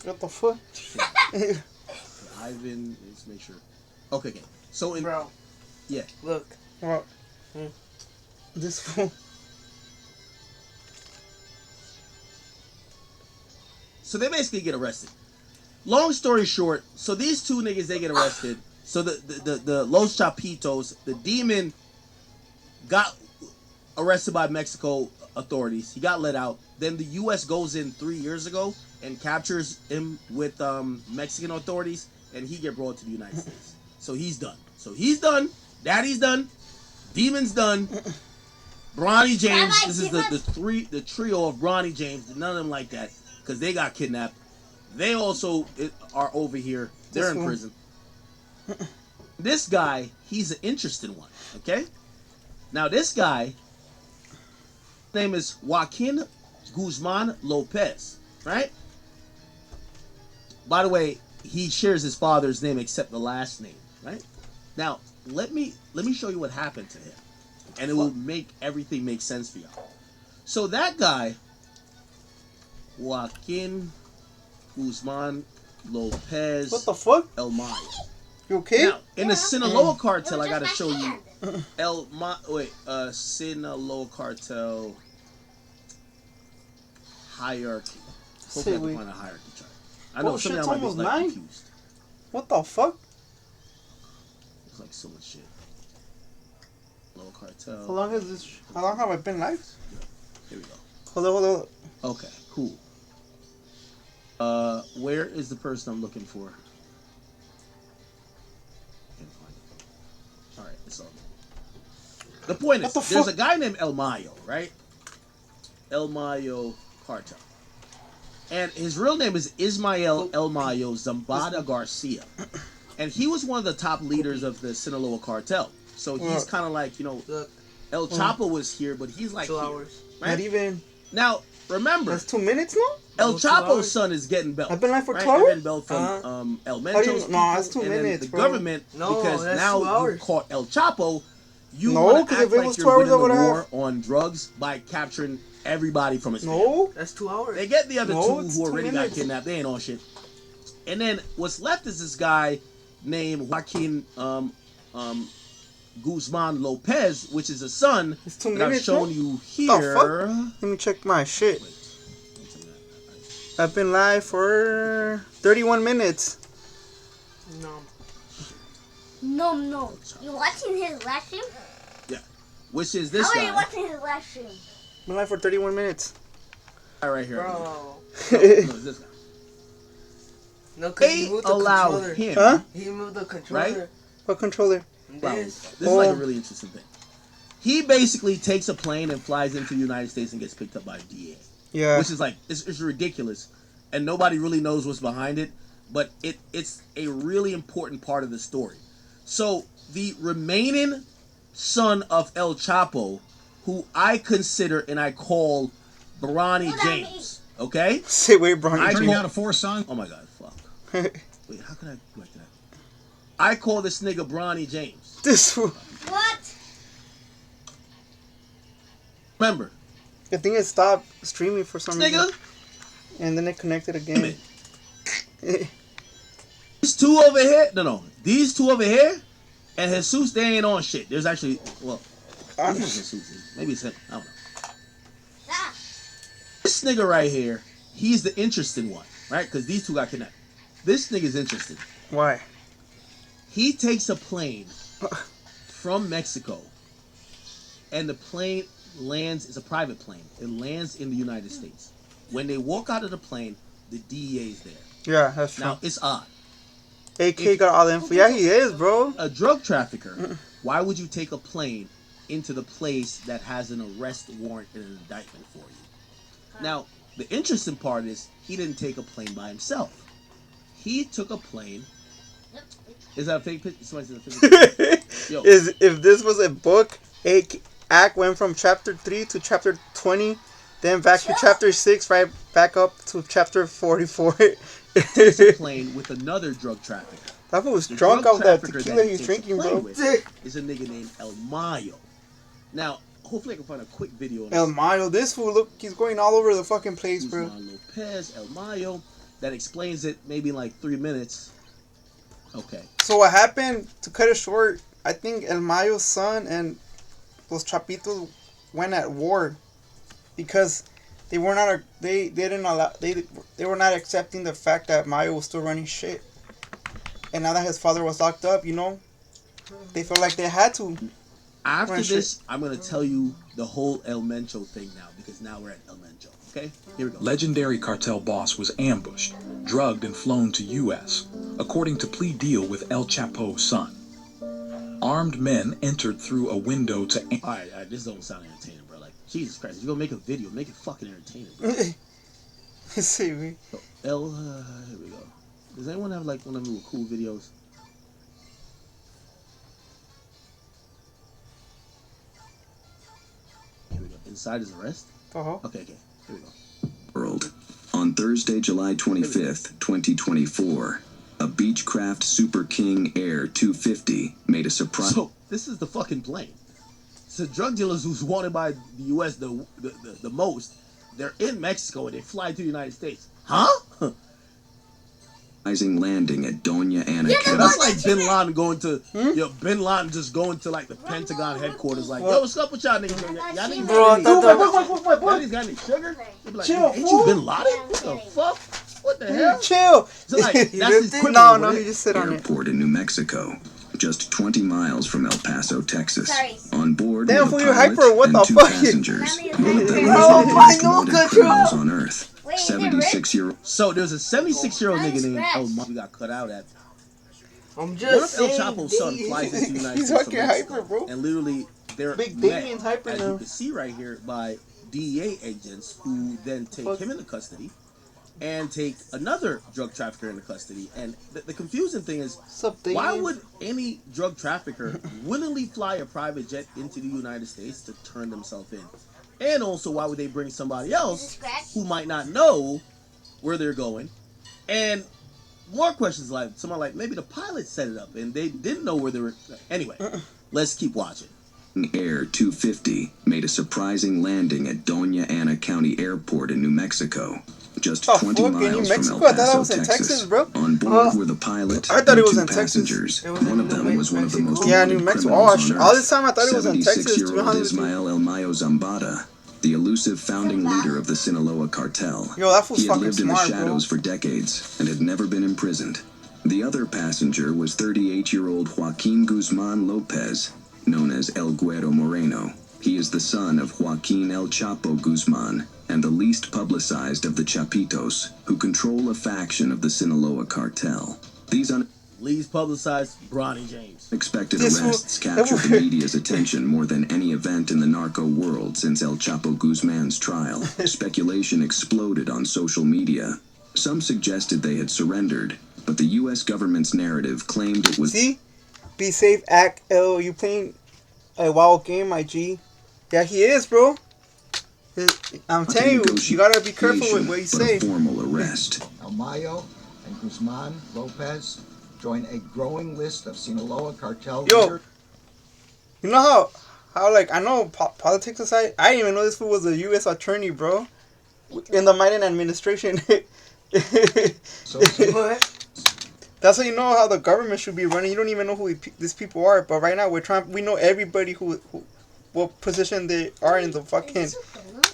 What the fuck? Ivan, let's make sure. Okay. So in Bro. Yeah. Look. What? This fool. So they basically get arrested. Long story short, so these two niggas, they get arrested. So the Los Chapitos, the demon, got arrested by Mexico authorities. He got let out. Then the U.S. goes in 3 years ago and captures him with Mexican authorities, and he get brought to the United States. So he's done. Daddy's done. Demon's done. Bronny James. This is the trio of Bronny James. None of them like that because they got kidnapped. They also are over here. They're in prison. This guy, he's an interesting one. Okay. Now this guy, name is Joaquin Guzman Lopez, right? By the way, he shares his father's name except the last name, right? Now, let me show you what happened to him, and it will make everything make sense for y'all. So that guy, Joaquin Guzman Lopez. What the fuck? El Mayo. You okay? Now, in the Sinaloa cartel, I gotta show you Sinaloa cartel hierarchy. Hopefully I can find a hierarchy chart. I know some of y'all might be like confused. What the fuck? There's like so much shit. Lower cartel. How long have I been live? Yeah. Here we go. Hold on. Okay, cool. Where is the person I'm looking for? Can't find it. Alright, it's all good. The point is, there's a guy named El Mayo, right? El Mayo cartel. And his real name is Ismael El Mayo Zambada Garcia. And he was one of the top leaders of the Sinaloa cartel. So he's kind of like, El Chapo was here, but he's like 2 hours. Right? Not even. Now, remember. That's 2 minutes now? El Chapo's son is getting bailed. I've been live for 2 hours? I've been bailed from El Mencho's people. No, that's 2 minutes, the bro. government, because now you caught El Chapo, you want to act like you're winning the war on drugs by capturing everybody from his family. No. That's 2 hours. They get the other two who already got kidnapped. They ain't on shit. And then what's left is this guy named Joaquin Guzman Lopez, which is a son it's 2 that minutes, I've shown you here. Let me check my shit. I've been live for 31 minutes. No. You watching his live stream? Yeah. Which is this guy. How are you watching his live stream? I've been live for 31 minutes. Right here. Bro. No, it's this guy. No, because he moved the controller. Him. Huh? He moved the controller. Right? What controller? This is like a really interesting thing. He basically takes a plane and flies into the United States and gets picked up by a DA. Yeah. Which is like, it's ridiculous. And nobody really knows what's behind it. But it's a really important part of the story. So, the remaining son of El Chapo, who I consider and I call Bronny James. Okay? Say, wait, Bronny James. Out of 4 sons. Oh my God, fuck. Wait, how can I go back to that? I call this nigga Bronny James. What? Remember. I think it stopped streaming for some reason. Nigga. And then it connected again. These two over here. No. These two over here. And Jesus, they ain't on shit. There's actually, well, Jesus. Maybe it's him. I don't know. This nigga right here, he's the interesting one, right? Because these two got kidnapped. This nigga's interesting. Why? He takes a plane from Mexico, and the plane lands, it's a private plane. It lands in the United States. When they walk out of the plane, the DEA is there. Yeah, that's true. Now, it's odd. AK got all the info. Yeah, he is, bro. A drug trafficker, why would you take a plane into the place that has an arrest warrant and an indictment for you? Now, the interesting part is he didn't take a plane by himself. He took a plane. Is that a fake picture? Somebody said a fake picture. Yo. If this was a book, Act went from chapter 3 to chapter 20, then back to chapter 6, right back up to chapter 44. Takes a plane with another drug trafficker. That fool was drunk off that tequila he's drinking, bro. Is a nigga named El Mayo. Now, hopefully I can find a quick video. El Mayo, this fool, look, he's going all over the fucking place, bro. Guzman Lopez, El Mayo, that explains it maybe in like 3 minutes. Okay. So what happened, to cut it short, I think El Mayo's son and Los Chapitos went at war because they were not they didn't allow they were not accepting the fact that Mayo was still running shit. And now that his father was locked up, you know, they felt like they had to. After this, I'm going to tell you the whole El Mencho thing now, because now we're at El Mencho. Okay? Here we go. Legendary cartel boss was ambushed, drugged, and flown to U.S., according to plea deal with El Chapo's son. Armed men entered through a window to... Alright, this don't sound entertaining, bro. Like, Jesus Christ, you're going to make a video, make it fucking entertaining, bro. See me. Here we go. Does anyone have, like, one of them cool videos? Here we go. Inside his arrest? Uh-huh. Okay, here we go. World. On Thursday, July 25th, 2024, a Beechcraft Super King Air 250 made a surprise... So, this is the fucking plane. So, drug dealers who's wanted by the U.S. the most, they're in Mexico and they fly to the United States. Huh? landing at Doña Ana Yeah, County. that's like Bin Laden going to, Bin Laden just going to like the Pentagon headquarters, like, yo, what's up with y'all niggas? Y'all niggas Bro, got any got any sugar? They be like, Chill, ain't you fool. Bin Laden? What the fuck? What the hell? Chill. So like, that's his equivalent, No, right? he just sit on it. Airport in New Mexico, just 20 miles from El Paso, Texas. Sorry. On board Damn, were fool, the you're pilot hyper. What and the 2 fuck? passengers. Mommy, One of them Bro, was one of the my most no wanted control. criminals on Earth. Wait, is it Rick? 76-year-old. So there's a 76-year-old nigga named Scratch. El Mayo. We got cut out at. I'm What just if El saying. Chapo's son flies into the United He's States from fucking Mexico, hyper, bro. and literally they're Big met, Damien's hyper as now. you can see right here, by DEA agents who then take him into custody and take another drug trafficker into custody. And the confusing thing is, why would any drug trafficker willingly fly a private jet into the United States to turn themselves in? And also, why would they bring somebody else who might not know where they're going? And more questions like, someone like, maybe the pilot set it up and they didn't know where they were. Anyway, let's keep watching. Air 250 made a surprising landing at Doña Ana County Airport in New Mexico, just Oh, 20 fuck, in New miles Mexico? from I El thought that Paso, was in Texas. Texas, bro. On board were the pilot I thought it and was 2 in Texas. passengers. It was One in of them New was one of the Mexico. most Yeah, wanted New Mexico. criminals Oh, on all Earth. this time I thought it was in Texas. To be 76-year-old honest with you. Ismael El Mayo Zambada, the elusive founding leader of the Sinaloa cartel. Yo, that fool's He had fucking lived in the smart, bro. shadows for decades and had never been imprisoned. The other passenger was 38-year-old Joaquin Guzman Lopez, known as El Güero Moreno. He is the son of Joaquin El Chapo Guzman and the least publicized of the Chapitos, who control a faction of the Sinaloa cartel. These Least publicized, Bronny James. unexpected This arrests will- captured the media's attention more than any event in the narco world since El Chapo Guzman's trial. Speculation exploded on social media. Some suggested they had surrendered, but the U.S. government's narrative claimed it was... See? Be safe, act L. You playing a wild game, my G. Yeah, he is, bro. I'm not a telling you, you gotta be careful with negotiation, what you but say. a formal arrest. El Mayo and Guzman Lopez join a growing list of Sinaloa cartel Yo. leaders. You know how like, I know politics aside, I didn't even know this fool was a U.S. attorney, bro. In the Biden administration. What? That's how you know how the government should be running. You don't even know who these people are. But right now, we know everybody who what position they are in the fucking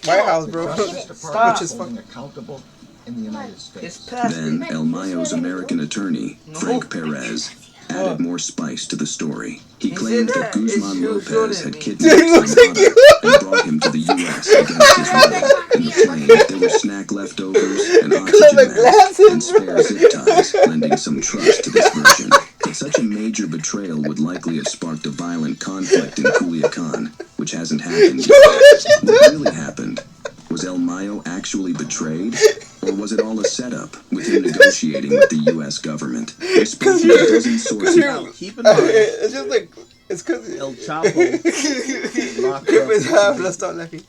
White House, The bro. Justice Stop. Department Which is holding accountable in the United States. It's past Then it. El Mayo's American attorney, No. Frank Perez, added more spice to the story. He He claimed said that that. Guzman It's true, Lopez shouldn't had it? kidnapped It looks like Zambada and brought him to the U.S. against his will. In the plane, there were snack leftovers and oxygen the masks and glasses, bro. spare zip ties, lending some trust to this version. But such a major betrayal would likely have sparked a violent conflict in Culiacan, which hasn't happened yet. What really happened? Was El Mayo actually betrayed? Or was it all a setup with him negotiating with the U.S. government? We spoke to a dozen sources. Now, keep in mind, It's just like, it's because El Chapo locked Grip up his half. Let's stop laughing.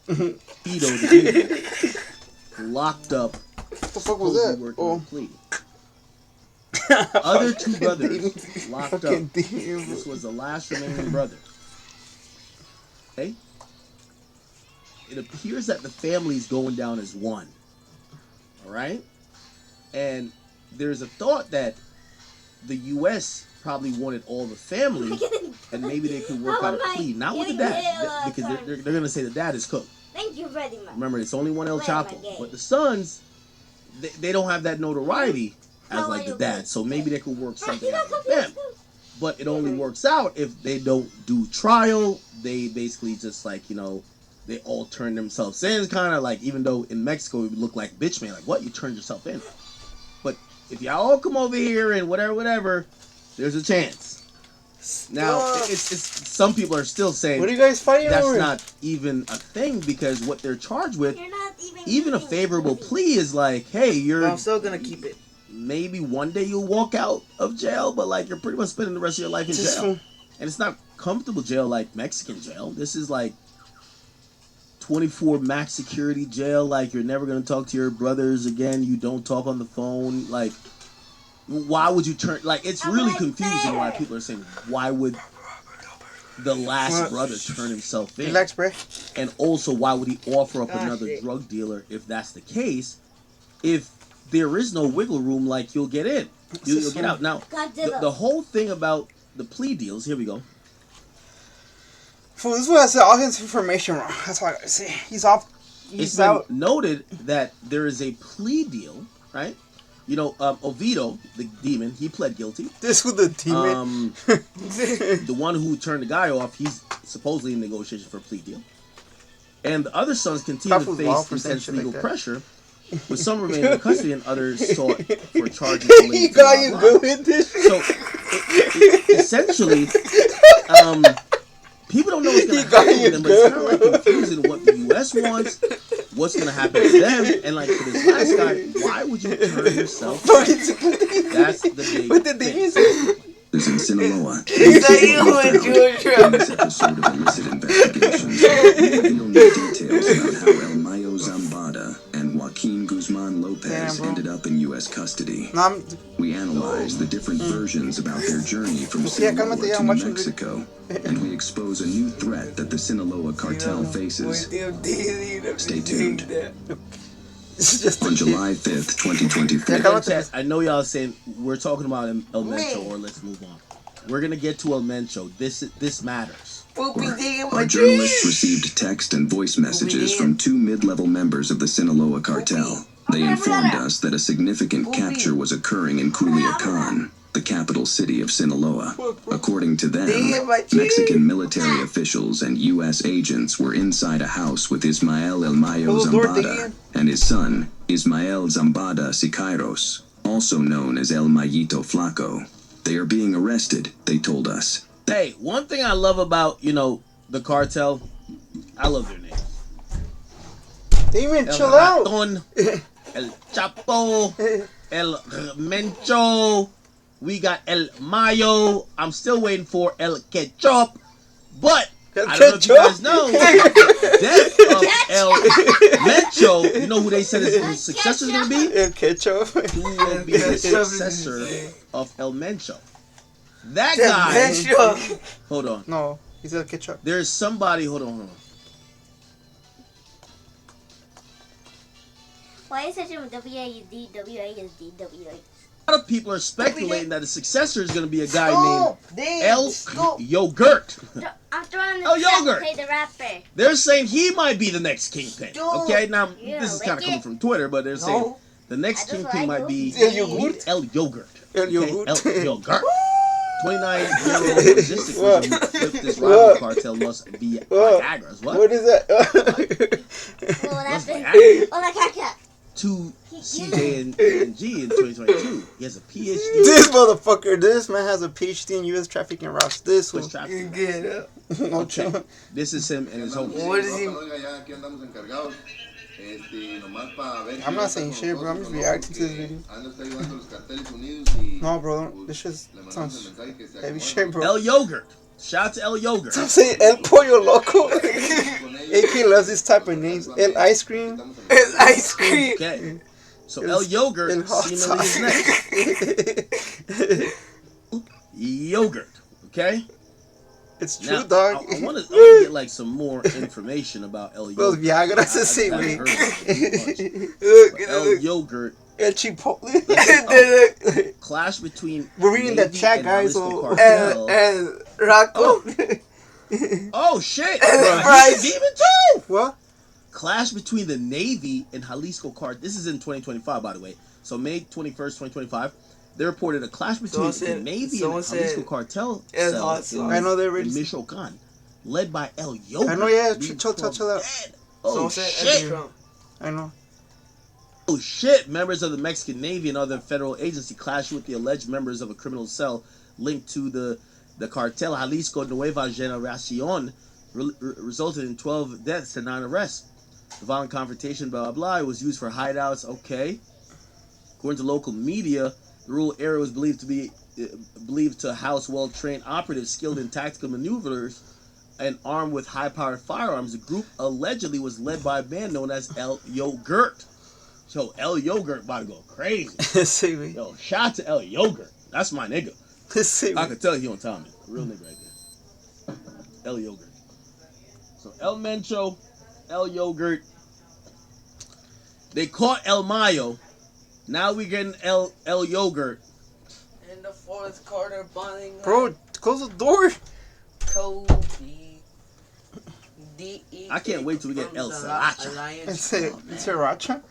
Tito the Demon, locked up. What the fuck was supposedly that? working Oh. on plea. Other 2 brothers locked up. Fucking demon. This was the last remaining brother. Okay? It appears that the family's going down as one. All right? And there's a thought that the U.S. probably wanted all the family, and maybe they could work out a plea. Not with the dad, because they're going to say the dad is cooked. Thank you very much. Remember, it's only one El Where am I Chapo. gay? But the sons, they don't have that notoriety as like the dad. So maybe they could work something out with them. But it only works out if they don't do trial. They basically just like, you know, they all turn themselves in. It's kind of like, even though in Mexico it would look like bitch man, like what? You turned yourself in. But if y'all all come over here and whatever, there's a chance. Now, it's some people are still saying, what are you guys fighting that's over? not even a thing because what they're charged with, You're not even a favorable plea is like, hey, you're I'm still gonna keep it. maybe one day you'll walk out of jail, but like you're pretty much spending the rest of your life in Just jail. And it's not comfortable jail like Mexican jail. This is like 24 max security jail. Like you're never gonna talk to your brothers again. You don't talk on the phone. Like, why would you turn? Like, it's really confusing why people are saying, why would the last brother turn himself in? Relax, bro. And also, why would he offer up Gosh, another Dick. drug dealer if that's the case? If there is no wiggle room, like you'll get in, you'll get out. Now, the whole thing about the plea deals. Here we go. Fool, this is what I said. All his information wrong. That's all I gotta say. He's off. It's He's been out. noted that there is a plea deal, right? You know, Oviedo, the demon, he pled guilty. This was the demon. The one who turned the guy off, he's supposedly in negotiation for a plea deal. And the other sons continue to face intense legal pressure, with some remaining in custody and others sought for charges He related to got you blah, good blah. with this. So, essentially, people don't know what's going to happen with them, but it's kind of like confusing what the U.S. wants, what's going to happen to them, and like for this last guy, why would you turn yourself in? That's the big What did they thing. use? Is in Sinaloa. Is that you and In this Georgia? episode of Illicit Investigations, we reveal new details about how El Mayo Zambada and Joaquin Guzman Lopez Damn, bro. ended up in U.S. custody. No, I'm, We analyze the different versions about their journey from Yeah, Sinaloa cálmate, ya, to I'm New watching Mexico, and we expose a new threat that the Sinaloa cartel faces. Stay tuned. it's just On a July 5th, 2024, Yeah, Chat, I know y'all saying we're talking about El Mencho, or let's move on. We're gonna get to El Mencho. This matters. our journalists received text and voice messages from two mid-level members of the Sinaloa cartel. They informed us that a significant capture was occurring in Culiacan, the capital city of Sinaloa. According to them, Mexican military officials and U.S. agents were inside a house with Ismael El Mayo Zambada and his son, Ismael Zambada Sicairos, also known as El Mayito Flaco. They are being arrested, they told us. Hey, one thing I love about, you know, the cartel, I love their names. Damien, El chill out. Raton, El Chapo, El Mencho. We got El Mayo. I'm still waiting for El Ketchup. But El I don't know if you Ketchup? guys know, death of El Mencho, you know who they said his successor is going to be? El ketchup. Who will be the successor of El Mencho? That guy. Hold on. No, he's El ketchup. There's somebody. Hold on. Why is it W-A-U-D, W-A-S-D, W-A? A lot of people are speculating that the successor is going to be a guy named El Yogurt. I'm throwing the El trap, Yogurt. play the rapper. They're saying he might be the next kingpin. Okay, now Yeah, this is kind of like coming it. from Twitter, but they're saying the next I just kingpin like might be El Yogurt. El Yogurt. El Okay? Yogurt. El Yogurt. 29-year-old logistics What? who flipped this rival What? cartel must be What? Viagra's. What? What is that? Well, what Must be happened? Viagra. Oh, like that. To CNJG in 2022. He has a PhD. This motherfucker, this man has a PhD in U.S. trafficking routes. This one. Which traffic? Get up. No Okay. chill. This is him and his homies. What is he? I'm not saying shit, bro. I'm just reacting to this video. No, bro. This just sounds heavy shit, bro. El Yogurt. Shout out to El Yogurt. I'm saying El Pollo Loco. AK loves this type of names. El Ice Cream. It's ice cream. Okay. So El Yogurt El Hot seemingly is next. Sauce. Yogurt. Okay? It's true, Now, dog. I want to get like some more information about El Los Yogurt. Viagra se I sí, haven't heard about it too much. Look, But El look. Yogurt El Chipotle. Look. clash between We're reading the Navy chat, and guys, Jalisco so- Cartel. And Rocco. Oh shit! Price. He's a demon too. What? Clash between the Navy and Jalisco Cartel. This is in 2025, by the way. So May 21st, 2025. They reported a clash between the Navy and Jalisco Cartel it's cell hot sauce. I know they're in ready. Michoacan, led by El Yogurt. I know, yeah. leaving Chill 12 out. dead. Oh Someone said shit! Ed Trump. I know. Oh shit! Members of the Mexican Navy and other federal agency clashed with the alleged members of a criminal cell linked to the cartel Jalisco Nueva Generacion, resulted in 12 deaths and 9 arrests. The violent confrontation, blah blah blah, was used for hideouts. Okay. According to local media, the rural area was believed to house well-trained operatives skilled in tactical maneuvers and armed with high-powered firearms. The group allegedly was led by a man known as El Yogurt. So El Yogurt about to go crazy. Sí, güey. Yo, shout out to El Yogurt. That's my nigga. Sí, I güey. can tell he on time. A real nigga right there. El Yogurt. So El Mencho, El Yogurt. They caught El Mayo. Now we getting El Yogurt. In the fourth quarter, bonding. Bro, close the door. Kobe. D-E. I can't wait till we get El Sriracha. It's a sriracha.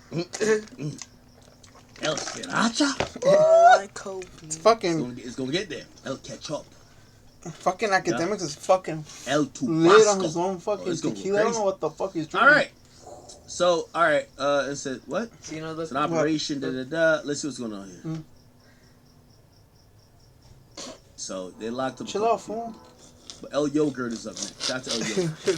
El Sriracha? Oh, Kobe. It's fucking It's gonna get there. El Ketchup. Akademiks is fucking El lit on his Tubasco. own fucking it's gonna go tequila. I don't crazy. know what the fuck he's drinking. Alright. So, alright. It said, what? So you know It's the an operation, da-da-da. Let's see what's going on here. So, they locked up a Chill couple out, fool. But El Yogurt is up next. Shout out to El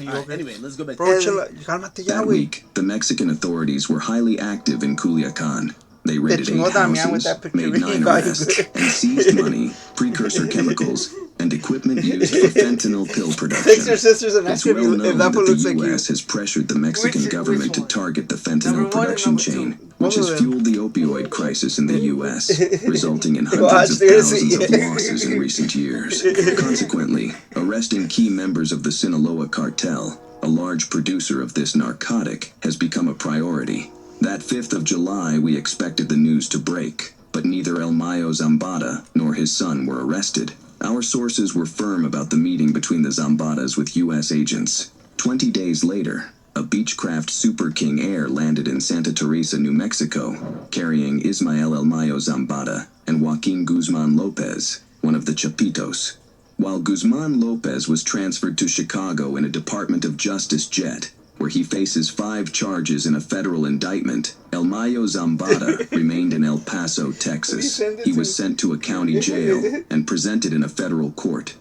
Yogurt. Alright, anyway, let's go back Bro, to chill out. Cálmate ya, That güey. week, the Mexican authorities were highly active in Culiacan. They raided 8 chingó Damián with houses, that picture. made 9 Guys. arrests, and seized money, precursor chemicals, and equipment used for fentanyl pill Text your production. sisters and ask It's her well if known that that fool the looks like you. U.S. has pressured the Mexican Which government to one? target the Number fentanyl one or production number chain, two? which has Both of them. fueled the opioid crisis in the U.S., resulting in Watch, hundreds of there's thousands of it. losses in recent years. Consequently, arresting key members of the Sinaloa cartel, a large producer of this narcotic, has become a priority. That 5th of July, we expected the news to break, but neither El Mayo Zambada nor his son were arrested. Our sources were firm about the meeting between the Zambadas with U.S. agents. 20 days later, a Beechcraft Super King Air landed in Santa Teresa, New Mexico, carrying Ismael El Mayo Zambada and Joaquin Guzman Lopez, one of the Chapitos. While Guzman Lopez was transferred to Chicago in a Department of Justice jet, where he faces 5 charges in a federal indictment, El Mayo Zambada remained in El Paso, Texas. He was sent to a county jail and presented in a federal court.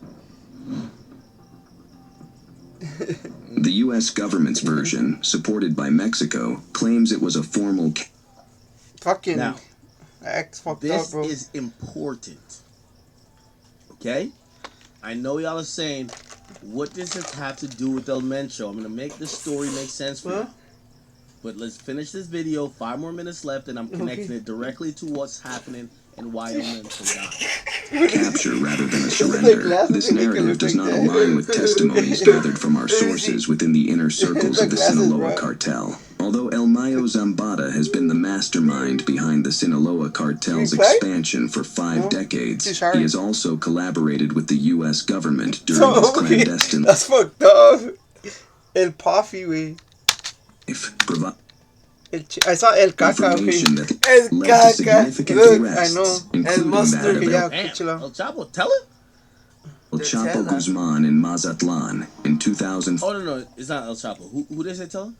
The U.S. government's version, supported by Mexico, claims it was a formal... Fucking Now, X fucked up, this bro. is important. Okay? I know y'all are saying, what does this have to do with El Mencho? I'm going to make the story make sense for you. But let's finish this video. 5 more minutes left, and I'm connecting it directly to what's happening and why El Mencho died. capture rather than a surrender. This narrative does not align with testimonies gathered from our sources within the inner circles of the Sinaloa cartel. Although El Mayo Zambada has been the mastermind behind the Sinaloa cartel's expansion for 5 decades, he has also collaborated with the U.S. government during his clandestine That's fucked up. El Puffy, güey. life. I saw El Caca, Information güey. that El led to Caca. significant Look, arrests, I know. including Mustard. that of Yeah, Damn, chill out. El Chapo, tell him? El Chapo Guzman in Mazatlan in 2000. Oh, no, it's not El Chapo. Who did they tell him?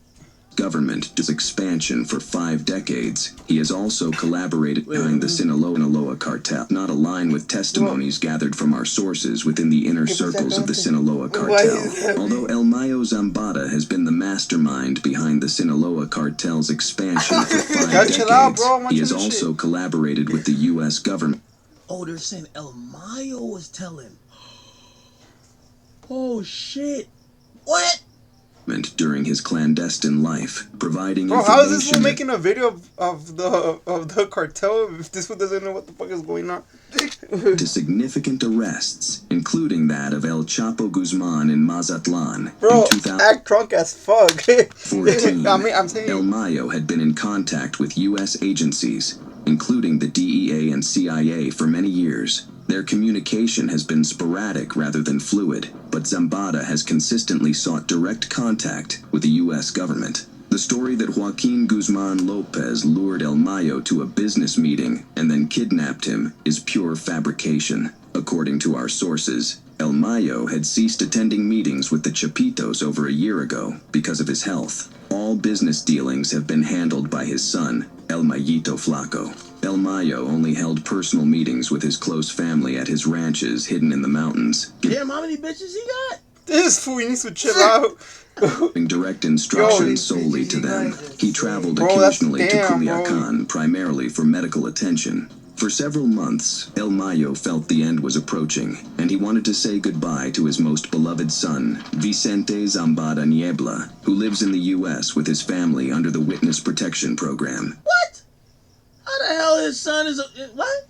Government does expansion for 5 decades. He has also collaborated behind the Sinaloa cartel, not aligned with testimonies gathered from our sources within the inner circles of the Sinaloa cartel. Although El Mayo Zambada has been the mastermind behind the Sinaloa cartel's expansion for 5 Chill out, decades, bro. I'm he has watching this also collaborated with the U.S. government. Oh, they're saying El Mayo was telling. Oh, shit. What? during his clandestine life, providing Bro, how is this fool information making a video of the cartel if this fool doesn't know what the fuck is going on? to significant arrests, including that of El Chapo Guzman in Mazatlan Bro, in 2014. act drunk as fuck. I'm saying. El Mayo had been in contact with U.S. agencies, including the DEA and CIA, for many years. Their communication has been sporadic rather than fluid, but Zambada has consistently sought direct contact with the U.S. government. The story that Joaquin Guzman Lopez lured El Mayo to a business meeting and then kidnapped him is pure fabrication. According to our sources, El Mayo had ceased attending meetings with the Chapitos over a year ago because of his health. All business dealings have been handled by his son, El Mayito Flaco. El Mayo only held personal meetings with his close family at his ranches hidden in the mountains. Damn, how many bitches he got? This fool needs to chill out. Giving direct instructions Yo, solely to them. He traveled Bro, that's- occasionally to damn, bro. Culiacan primarily for medical attention. For several months, El Mayo felt the end was approaching, and he wanted to say goodbye to his most beloved son, Vicente Zambada Niebla, who lives in the U.S. with his family under the Witness Protection Program. What? How the hell his son is a... What?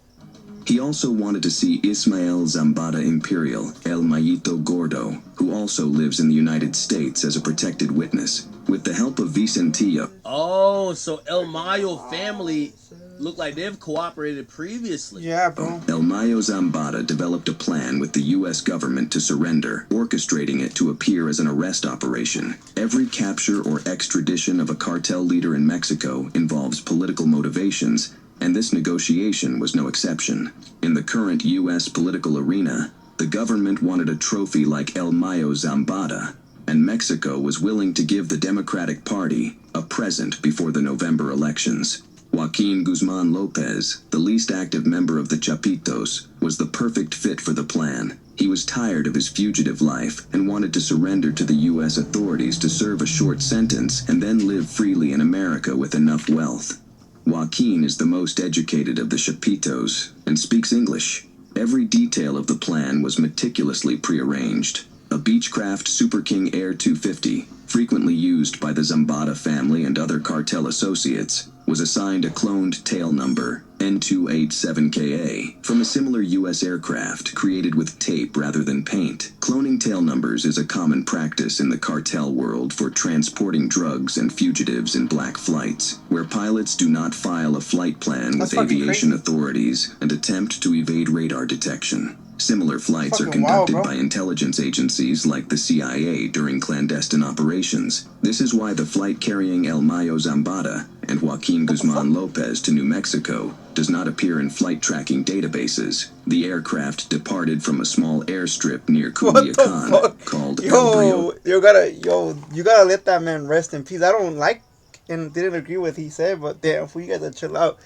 He also wanted to see Ismael Zambada Imperial, El Mayito Gordo, who also lives in the United States as a protected witness. With the help of Vicentillo, Oh, so El Mayo family look like they've cooperated previously. Yeah, bro. El Mayo Zambada developed a plan with the U.S. government to surrender, orchestrating it to appear as an arrest operation. Every capture or extradition of a cartel leader in Mexico involves political motivations, and this negotiation was no exception. In the current U.S. political arena, the government wanted a trophy like El Mayo Zambada, and Mexico was willing to give the Democratic Party a present before the November elections. Joaquin Guzman Lopez, the least active member of the Chapitos, was the perfect fit for the plan. He was tired of his fugitive life and wanted to surrender to the U.S. authorities to serve a short sentence and then live freely in America with enough wealth. Joaquin is the most educated of the Chapitos and speaks English. Every detail of the plan was meticulously prearranged. A Beechcraft Super King Air 250, frequently used by the Zambada family and other cartel associates, was assigned a cloned tail number, N287KA, from a similar U.S. aircraft created with tape rather than paint. Cloning tail numbers is a common practice in the cartel world for transporting drugs and fugitives in black flights, where pilots do not file a flight plan That's with fucking aviation crazy. authorities and attempt to evade radar detection. Similar flights are Fucking wild, conducted bro. by intelligence agencies like the CIA during clandestine operations. This is why the flight carrying El Mayo Zambada and Joaquin Guzman Lopez to New Mexico does not appear in flight tracking databases. The aircraft departed from a small airstrip near What the Culiacan fuck? called El Brio. You gotta let that man rest in peace. I don't like and didn't agree with what he said, but damn, for you guys to chill out.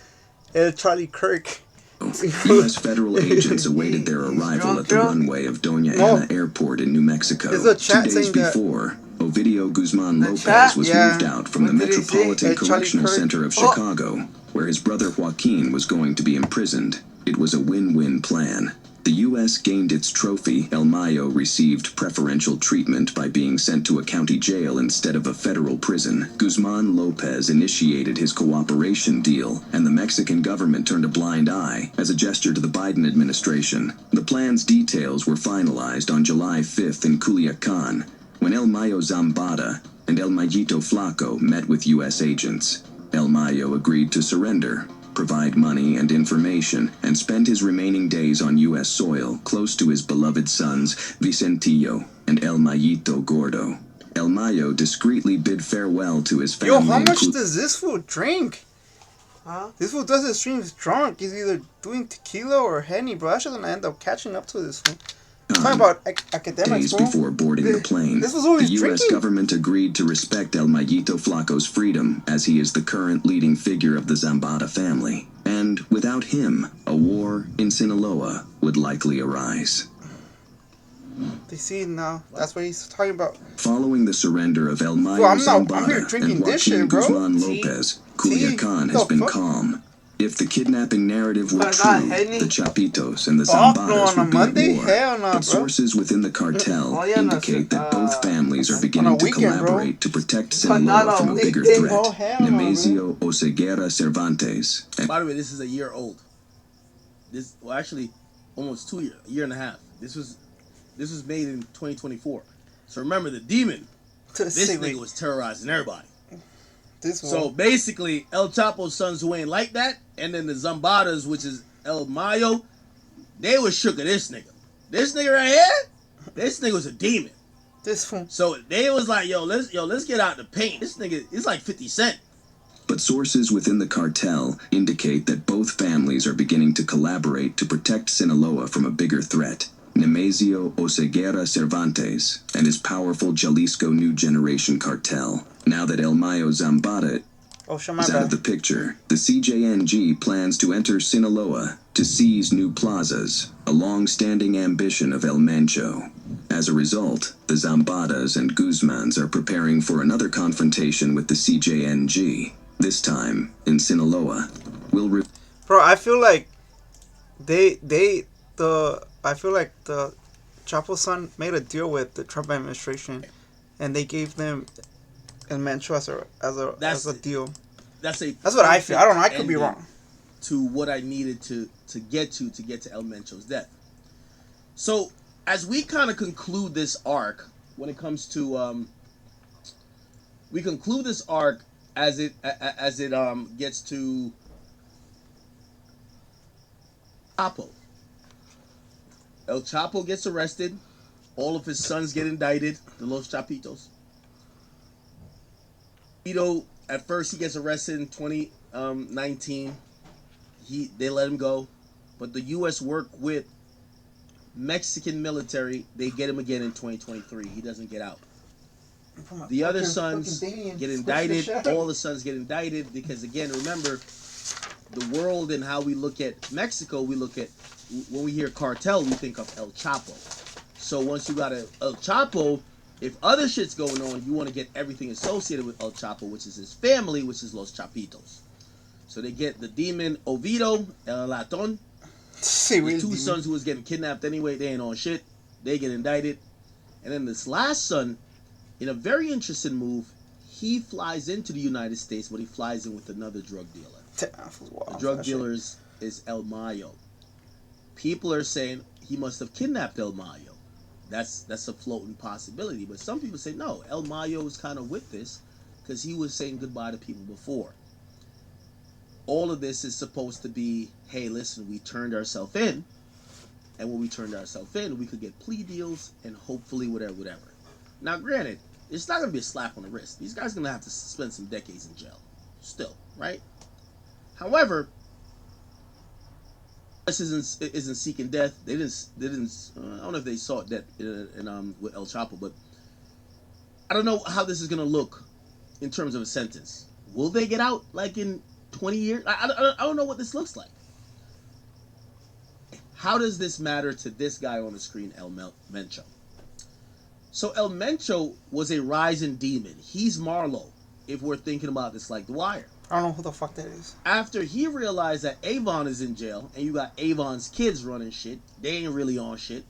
Charlie Kirk. U.S. federal agents awaited their arrival at the runway of Doña No. Ana Airport in New Mexico. There's a 2 chat days saying that- before, Ovidio Guzman The Lopez chat? was Yeah. moved out from the What did he say? Metropolitan Charlie Correctional Kirk. Center of Chicago, where his brother Joaquin was going to be imprisoned. It was a win-win plan. The U.S. gained its trophy. El Mayo received preferential treatment by being sent to a county jail instead of a federal prison. Guzman Lopez initiated his cooperation deal, and the Mexican government turned a blind eye as a gesture to the Biden administration. The plan's details were finalized on July 5th in Culiacan, when El Mayo Zambada and El Mayito Flaco met with U.S. agents. El Mayo agreed to surrender, provide money and information, and spend his remaining days on U.S. soil close to his beloved sons Vicentillo and El Mayito Gordo. El Mayo discreetly bid farewell to his family. Yo, how in much Cul- does this fool drink? Huh? This fool does his streams drunk. He's either doing tequila or Henny, bro. I should end up catching up to this fool. Talking about academics, Days bro. before boarding the plane, This was always the U.S. drinking. government agreed to respect El Mayito Flaco's freedom, as he is the current leading figure of the Zambada family. And without him, a war in Sinaloa would likely arise. They see now. That's what he's talking about. Following the surrender of El Mayo Bro, I'm here Zambada drinking and this Joaquin shit, bro. Guzman Tea? Lopez, Tea? Culiacan The has been fuck? calm. If the kidnapping narrative were But true, not Henny. the Chapitos and the Fuck no, Zambatas on a would be Monday? at war. Hell no, But bro. sources within the cartel Oh, yeah, no, indicate that both families are on a beginning to weekend, bro. collaborate to protect But not Sinaloa a from a bigger weekday, threat. bro. Hell no, Nemesio Oseguera Cervantes. By the way, this is a year old. This, well, actually, almost 2 years, a year and a half. This was made in 2024. So remember, the demon, this nigga was terrorizing everybody. So basically, El Chapo's sons who ain't like that, and then the Zambatas, which is El Mayo, they was shook at this nigga. This nigga right here, this nigga was a demon. This fool. So they was like, let's get out the paint. This nigga, it's like 50 Cent. But sources within the cartel indicate that both families are beginning to collaborate to protect Sinaloa from a bigger threat. Nemesio Oseguera Cervantes and his powerful Jalisco New Generation cartel. Now that El Mayo Zambada is out of the picture, the CJNG plans to enter Sinaloa to seize new plazas, a long-standing ambition of El Mencho. As a result, the Zambadas and Guzmans are preparing for another confrontation with the CJNG, this time in Sinaloa. Bro, I feel like I feel like the Chapo's son made a deal with the Trump administration, and they gave them El Mencho as a deal. That's what I feel. I don't know. I could be wrong. To what I needed to get to El Mencho's death. So as we kind of conclude this arc, when it comes to we conclude this arc as it gets to Chapo. El Chapo gets arrested. All of his sons get indicted. The Los Chapitos. Vito, at first, he gets arrested in 2019. They let him go, but the U.S. worked with Mexican military. They get him again in 2023. He doesn't get out. The other sons get indicted. All the sons get indicted because, again, remember, the world and how we look at Mexico, we look at, when we hear cartel, we think of El Chapo. So once you got El Chapo, if other shit's going on, you want to get everything associated with El Chapo, which is his family, which is Los Chapitos. So they get the demon Oviedo, El Laton. The two sons who was getting kidnapped anyway, they ain't on shit. They get indicted. And then this last son, in a very interesting move, he flies into the United States, but he flies in with another drug dealer. The drug dealer is El Mayo. People are saying he must have kidnapped El Mayo. That's a floating possibility. But some people say, no, El Mayo is kind of with this because he was saying goodbye to people before. All of this is supposed to be, hey, listen, we turned ourselves in. And when we turned ourselves in, we could get plea deals and hopefully whatever. Now, granted, it's not going to be a slap on the wrist. These guys are going to have to spend some decades in jail. Still, right? However, this isn't seeking death. They didn't. I don't know if they sought death with El Chapo, but I don't know how this is gonna look in terms of a sentence. Will they get out like in 20 years? I don't know what this looks like. How does this matter to this guy on the screen, El Mencho? So El Mencho was a rising demon. He's Marlo, if we're thinking about this like The Wire. I don't know who the fuck that is. After he realized that Avon is in jail, and you got Avon's kids running shit, they ain't really on shit.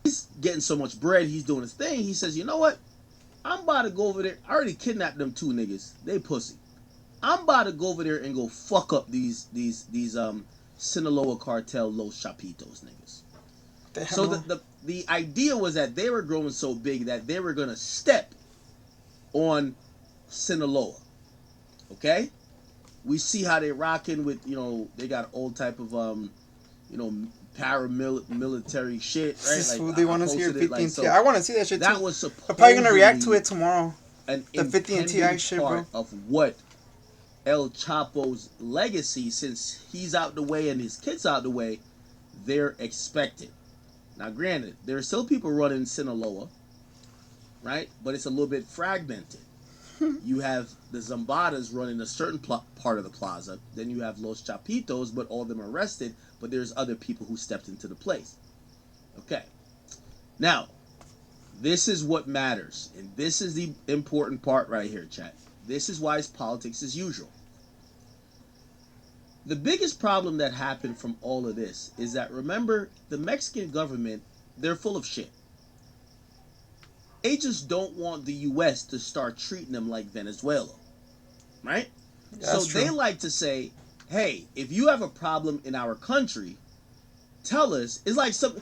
He's getting so much bread, he's doing his thing. He says, you know what? I'm about to go over there. I already kidnapped them two niggas. They pussy. I'm about to go over there and go fuck up these Sinaloa cartel Los Chapitos niggas. Damn. So the idea was that they were growing so big that they were gonna step on Sinaloa. Okay, we see how they rocking with, they got all type of paramilitary shit, right? Like, they want to see your 50 and so Ti. I want to see that shit too. That was supposed. I'm probably gonna react to it tomorrow. The 50 and Ti shit, bro. Of what El Chapo's legacy, since he's out the way and his kids out the way, they're expected. Now, granted, there are still people running Sinaloa, right? But it's a little bit fragmented. You have the Zambadas running a certain part of the plaza. Then you have Los Chapitos, but all of them are arrested. But there's other people who stepped into the place. Okay. Now, this is what matters. And this is the important part right here, chat. This is why it's politics as usual. The biggest problem that happened from all of this is that, remember, the Mexican government, they're full of shit. They just don't want the U.S. to start treating them like Venezuela, right? So That's they true. like to say, hey, if you have a problem in our country, tell us. It's like some.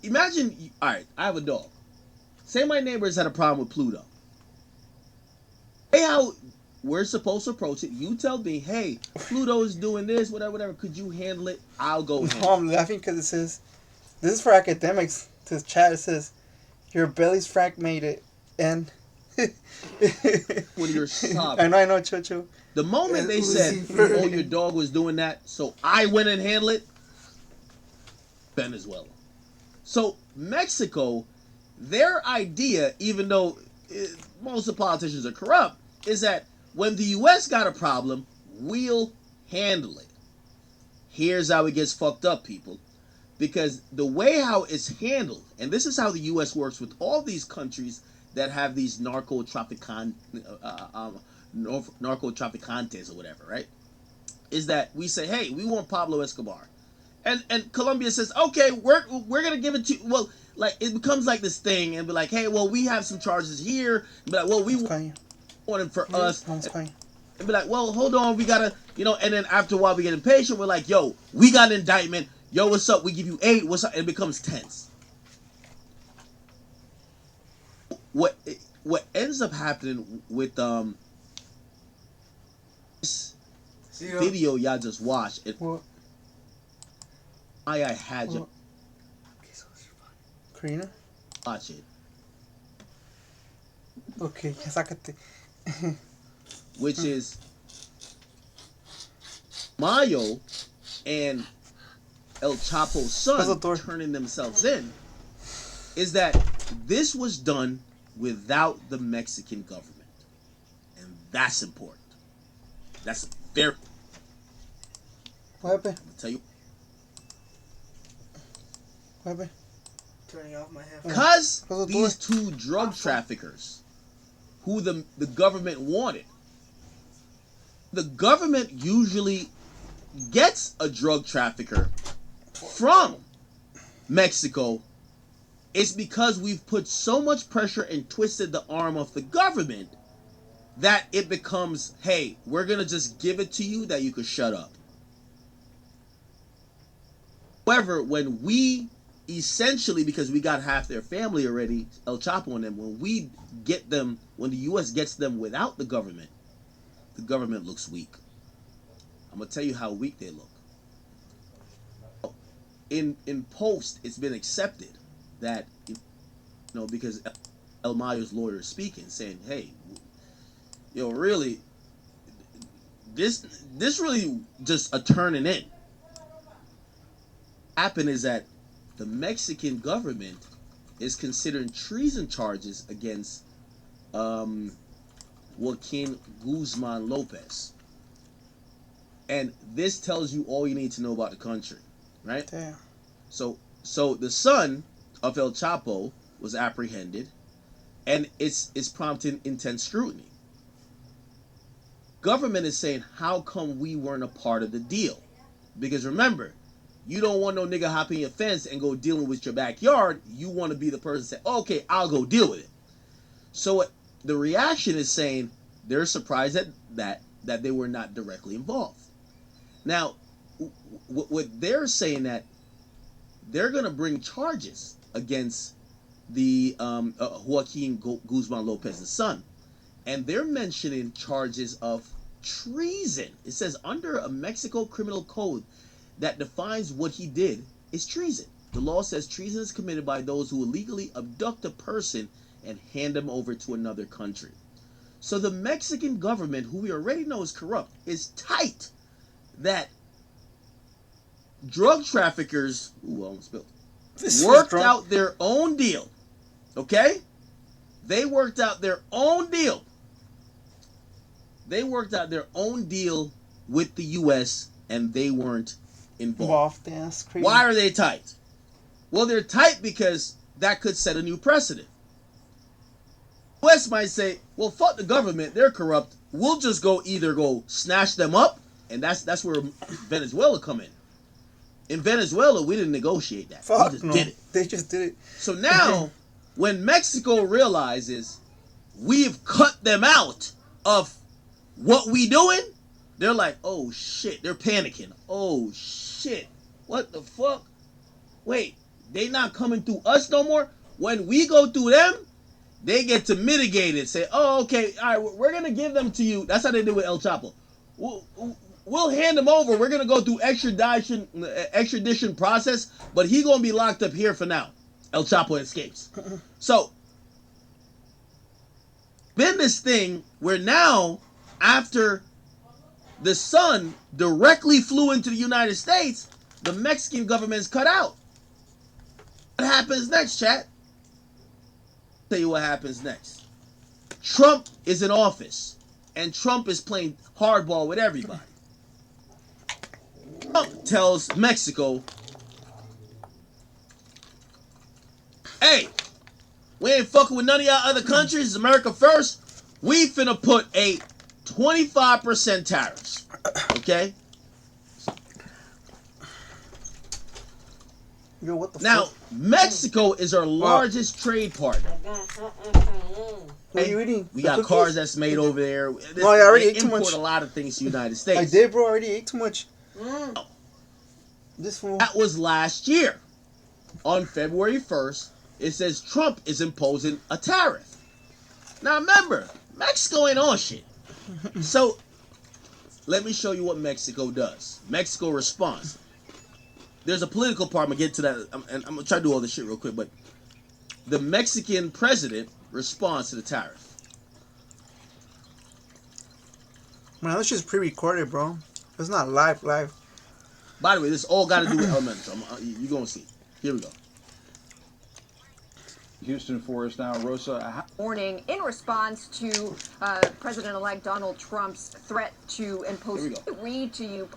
Imagine, all right, I have a dog. Say my neighbors had a problem with Pluto. Hey, how we're supposed to approach it. You tell me, hey, Pluto is doing this, whatever, whatever. Could you handle it? I'll go handle No, I'm laughing because it says, this is for academics. To chat, it says, your belly's fragmented and. when you're sobbing. I know, Chocho. The moment they said, Lucifer. oh, your dog was doing that, so I went and handled it, Venezuela. So Mexico, their idea, even though most of the politicians are corrupt, is that when the U.S. got a problem, we'll handle it. Here's how it gets fucked up, people. Because the way how it's handled, and this is how the U.S. works with all these countries that have these narcotraficantes or whatever, right? Is that we say, hey, we want Pablo Escobar. And Colombia says, okay, we're gonna give it to you. Well, like it becomes like this thing and be like, hey, well, we have some charges here. And be like, well, we want him for us. And be like, well, hold on, we gotta, and then after a while we get impatient, we're like, yo, we got an indictment. Yo, what's up? We give you 8. What's up? It becomes tense. What ends up happening with this video y'all just watched? I had you Karina? watch it. Okay, sácate. Which is Mayo and El Chapo's son turning themselves in, is that this was done without the Mexican government. And that's important. That's very... What happened? I'm going to tell you. What happened? Turning off my headphones. Because Close the these door. 2 drug traffickers, who the government wanted, the government usually gets a drug trafficker from Mexico. It's because we've put so much pressure and twisted the arm of the government that it becomes, hey, we're going to just give it to you that you could shut up. However, when we essentially, because we got half their family already, El Chapo and them, when the U.S. gets them without the government looks weak. I'm going to tell you how weak they look. In post, it's been accepted that, because El Mayo's lawyer is speaking, saying, hey, really, this really just a turning in. What happened is that the Mexican government is considering treason charges against Joaquin Guzman Lopez. And this tells you all you need to know about the country, right? Damn. So the son of El Chapo was apprehended, and it's prompting intense scrutiny. Government is saying, how come we weren't a part of the deal? Because remember, you don't want no nigga hopping your fence and go dealing with your backyard. You want to be the person that say, okay, I'll go deal with it. So the reaction is saying they're surprised that they were not directly involved. Now, what they're saying that they're going to bring charges against the Joaquin Guzman Lopez's son. And they're mentioning charges of treason. It says under a Mexico criminal code that defines what he did is treason. The law says treason is committed by those who illegally abduct a person and hand them over to another country. So the Mexican government, who we already know is corrupt, is tight that drug traffickers, almost spilled, worked out their own deal. Okay? They worked out their own deal. They worked out their own deal with the U.S. and they weren't involved. That's crazy. Why are they tight? Well, they're tight because that could set a new precedent. The U.S. might say, well, fuck the government. They're corrupt. We'll just either go snatch them up And that's where Venezuela come in. In Venezuela, we didn't negotiate that. Fuck We just no. did it. They just did it. So now, when Mexico realizes we've cut them out of what we doing, they're like, oh shit. They're panicking. Oh shit. What the fuck? Wait, they not coming through us no more? When we go through them, they get to mitigate it. Say, oh, okay, all right, we're going to give them to you. That's how they did with El Chapo. We'll hand them over. We're going to go through extradition process, but he going to be locked up here for now. El Chapo escapes. So, been this thing where now, after the son directly flew into the United States, the Mexican government's cut out. What happens next, chat? Tell you what happens next. Trump is in office, and Trump is playing hardball with everybody. Trump tells Mexico, hey, we ain't fucking with none of y'all other countries. It's America first. We finna put a 25% tariffs. Okay? Yo, what the Now, fuck? Mexico is our largest trade partner. What are you eating? We The got cookies? cars that's made over there. No, I already They ate too import much. a lot of things to the United States. I did, bro. I already ate too much. This fool. That was last year. On February 1st, it says Trump is imposing a tariff. Now remember, Mexico ain't on shit. So, let me show you what Mexico does. Mexico responds. There's a political part. I'm going to get to that. And I'm going to try to do all this shit real quick. But the Mexican president responds to the tariff. Man, this shit's pre-recorded, bro. It's not live. By the way, this all got to do with Mencho. You're going to see. Here we go. Houston for us now, Rosa. Morning in response to President-elect Donald Trump's threat to impose read to you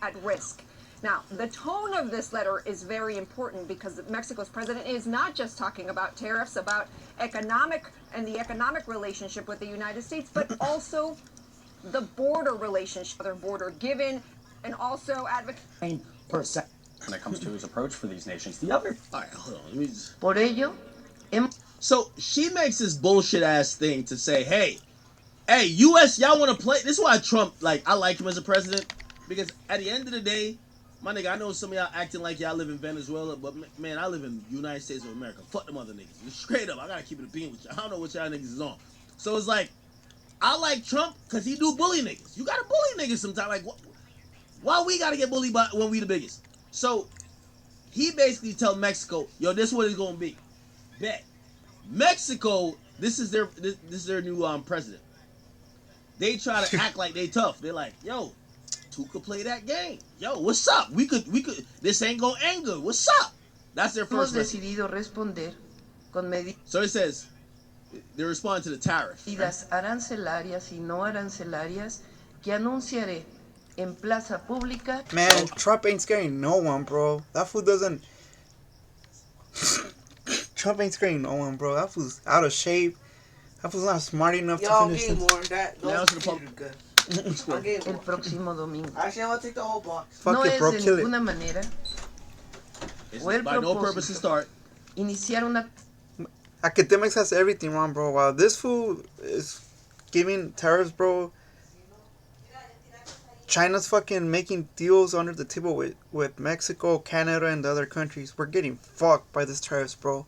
at risk. Now, the tone of this letter is very important because Mexico's president is not just talking about tariffs, about the economic relationship with the United States, but also the border relationship, other border given, and also advocating. When it comes to his approach for these nations, the other. All right, hold on. Let me just... Por ello, So she makes this bullshit ass thing to say, hey, U.S., y'all want to play? This is why Trump, I like him as a president, because at the end of the day, my nigga, I know some of y'all acting like y'all live in Venezuela, but man, I live in the United States of America. Fuck them other niggas. Straight up, I gotta keep it a bean with y'all. I don't know what y'all niggas is on. So it's like, I like Trump because he do bully niggas. You gotta bully niggas sometimes. Like, why we gotta get bullied when we the biggest? So he basically tell Mexico, yo, this is what it's gonna be. Bet. Mexico, this is their new president. They try to act like they tough. They're like, yo, two could play that game. Yo, what's up? We could. This ain't gonna end good. What's up? That's their first. decidido responder con So it says they respond to the tariff. medidas arancelarias y no arancelarias que anunciaré en plaza pública. Man, Trump ain't scaring no one, bro. That fool doesn't. Trump ain't scaring no one, bro. That fool's out of shape. That fool's not smart enough to finish getting this. more than that. Now Those to the pump. are good. I'll get El more. próximo domingo. Actually, I'm gonna take the whole box. Fuck No it, es bro. de Kill it. ninguna manera It's o el by no purpose to propósito start. iniciar una Academics has everything wrong, bro. While this fool is giving tariffs, bro, China's fucking making deals under the table with Mexico, Canada, and the other countries. We're getting fucked by this tariffs, bro.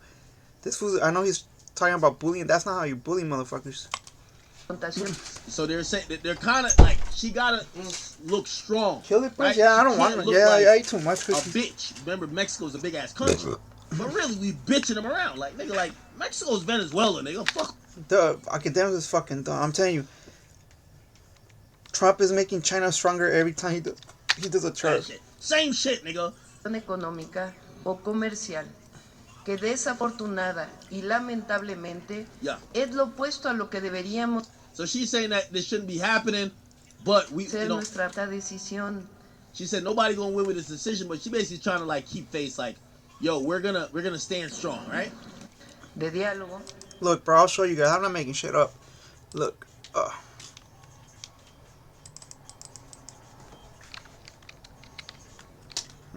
This fool, I know he's talking about bullying. That's not how you bully motherfuckers. confrontación. So they're saying that they're kind of like she gotta look strong. Kill it, bro. right? Yeah, I She don't want can't it. look Yeah, like I ate too much a cookies. bitch. Remember, Mexico's a big ass country, but really we bitching them around. Like nigga, like Mexico's Venezuela, nigga. Fuck. The Academics is fucking dumb. I'm telling you. Trump is making China stronger every time he does a tariff. Same shit, nigga. Económica o comercial que desafortunada y lamentablemente es lo opuesto a lo que deberíamos So she's saying that this shouldn't be happening, but we, ser you know, nuestra decisión. she said nobody gonna win with this decision, but she basically trying to like keep face, like, yo, we're gonna stand strong, right? De diálogo. Look, bro, I'll show you guys. I'm not making shit up. Look.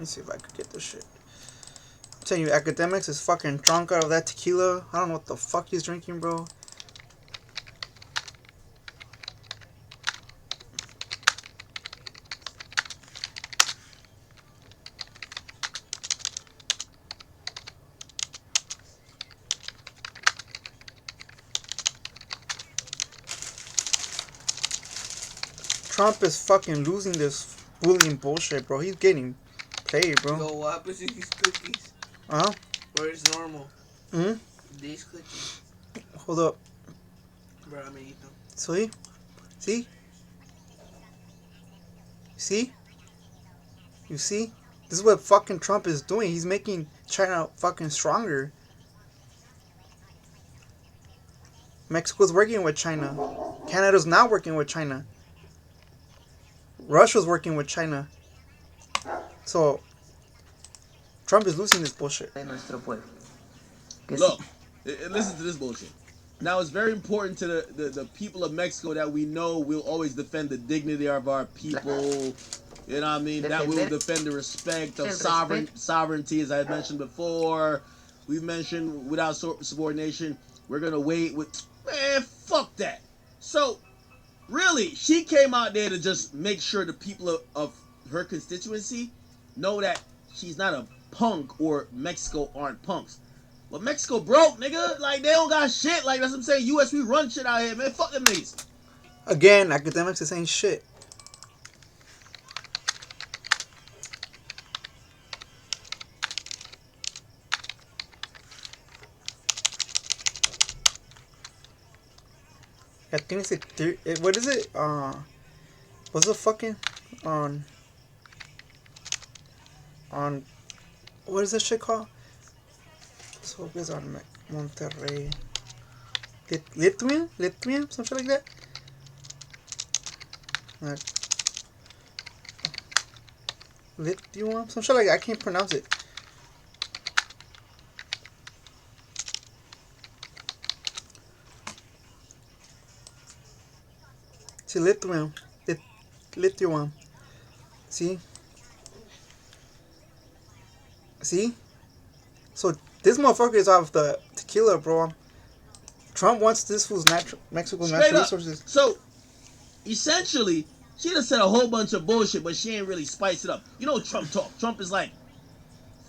me see if I could get this shit. I'm telling you, Akademiks is fucking drunk out of that tequila. I don't know what the fuck he's drinking, bro. Trump is fucking losing this bullying bullshit, bro. He's getting played, bro. Yo, what happens to these cookies? Uh-huh. Where's normal? Hmm? These cookies. Hold up. Bro, I'm gonna eat them. See? See? See? You see? This is what fucking Trump is doing. He's making China fucking stronger. Mexico's working with China. Canada's not working with China. Russia's working with China. So, Trump is losing this bullshit. Look, listen to this bullshit. Now, it's very important to the people of Mexico that we know will always defend the dignity of our people. You know what I mean? That we will defend the respect of sovereignty, as I had mentioned before. We've mentioned without subordination, we're going to wait with... Man, fuck that. So, really, she came out there to just make sure the people of her constituency know that she's not a punk or Mexico aren't punks. But Mexico broke, nigga. Like, they don't got shit. Like, that's what I'm saying. U.S., we run shit out here, man. Fuck them niggas. Again, Akademiks is saying shit. I think it's what is it? What's the fucking on what is that shit called? So it's on Monterrey. Lithuania, something like that. Like Lithuania, some shit like that. I can't pronounce it. See, Lithuania. See? See? So this motherfucker is off the tequila, bro. Trump wants this fool's Mexico's natural resources. So, essentially, she done said a whole bunch of bullshit, but she ain't really spiced it up. You know Trump talk. Trump is like,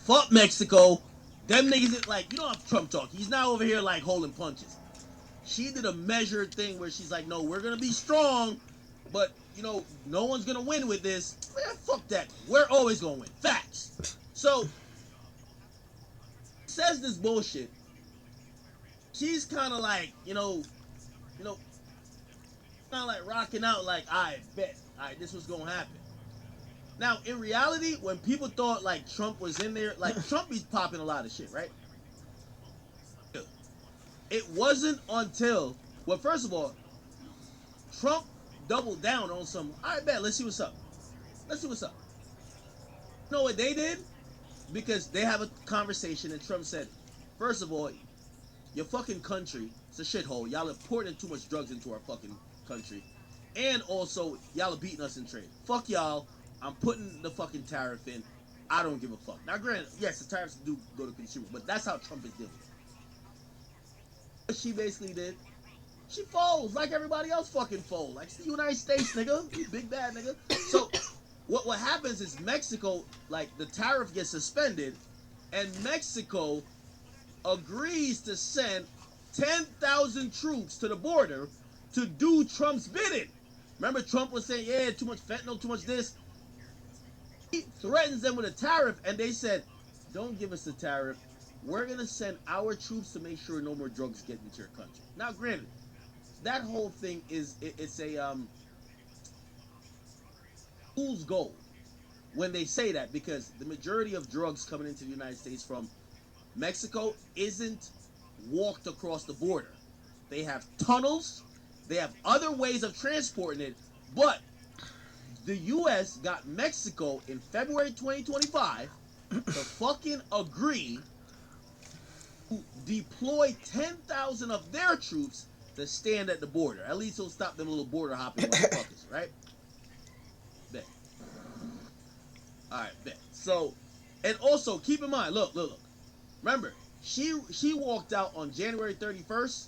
fuck Mexico. Them niggas is like, you know how Trump talk. He's not over here like holding punches. She did a measured thing where she's like, no, we're going to be strong, but, you know, no one's going to win with this. Man, fuck that. We're always going to win. Facts. So, says this bullshit. She's kind of like, you know, kind of like rocking out like, I bet. All right, this was going to happen. Now, in reality, when people thought like Trump was in there, like Trump is popping a lot of shit, right? It wasn't until, well, first of all, Trump doubled down on some, I bet, let's see what's up. Let's see what's up. You know what they did? Because they have a conversation and Trump said, first of all, your fucking country, it's a shithole. Y'all are pouring too much drugs into our fucking country. And also, y'all are beating us in trade. Fuck y'all. I'm putting the fucking tariff in. I don't give a fuck. Now, granted, yes, the tariffs do go to consumers, but that's how Trump is dealing. What she basically did, she folds like everybody else fucking fold. Like, it's the United States, nigga. You big bad nigga. So, what happens is Mexico, like, the tariff gets suspended, and Mexico agrees to send 10,000 troops to the border to do Trump's bidding. Remember, Trump was saying, yeah, too much fentanyl, too much this. He threatens them with a tariff, and they said, don't give us the tariff. We're going to send our troops to make sure no more drugs get into your country. Now, granted, that whole thing is, it's a fool's gold when they say that, because the majority of drugs coming into the United States from Mexico isn't walked across the border. They have tunnels. They have other ways of transporting it. But the U.S. got Mexico in February 2025 to fucking agree to deploy 10,000 of their troops to stand at the border. At least it'll stop them little border hopping motherfuckers, right? Bet. All right, bet. So And also, keep in mind, look. Remember, she walked out on January 31st.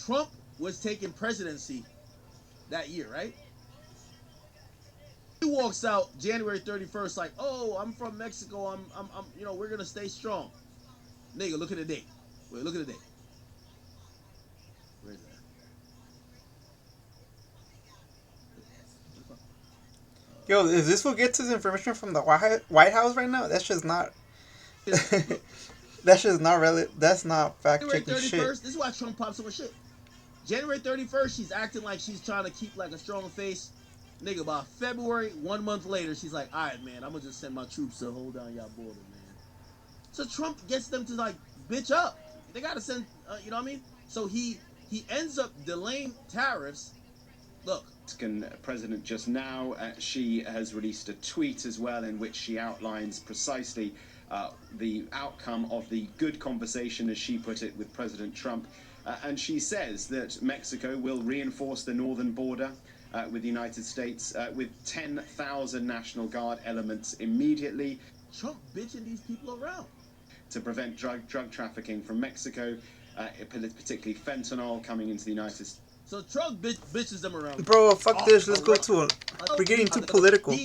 Trump was taking presidency that year, right? He walks out January 31st like, oh, I'm from Mexico. I'm we're gonna stay strong. Nigga, look at the date. Wait, look at the date. Where is that? Yo, if this will get his information from the White House right now, that's just not. That's just not really. That's not fact checking shit. This is why Trump pops so much shit. January 31st, she's acting like she's trying to keep like a strong face. Nigga, by February, 1 month later, she's like, all right, man, I'm gonna just send my troops to hold down y'all border, man. So Trump gets them to like bitch up. They gotta send, you know what I mean? So he ends up delaying tariffs. Look. Mexican president just now, she has released a tweet as well in which she outlines precisely the outcome of the good conversation, as she put it, with President Trump. And she says that Mexico will reinforce the northern border with the United States with 10,000 National Guard elements immediately. Trump bitching these people around. To prevent drug trafficking from Mexico, particularly fentanyl coming into the United States. So Trump bitches them around. Bro, fuck this. Let's go to it. We're getting too political.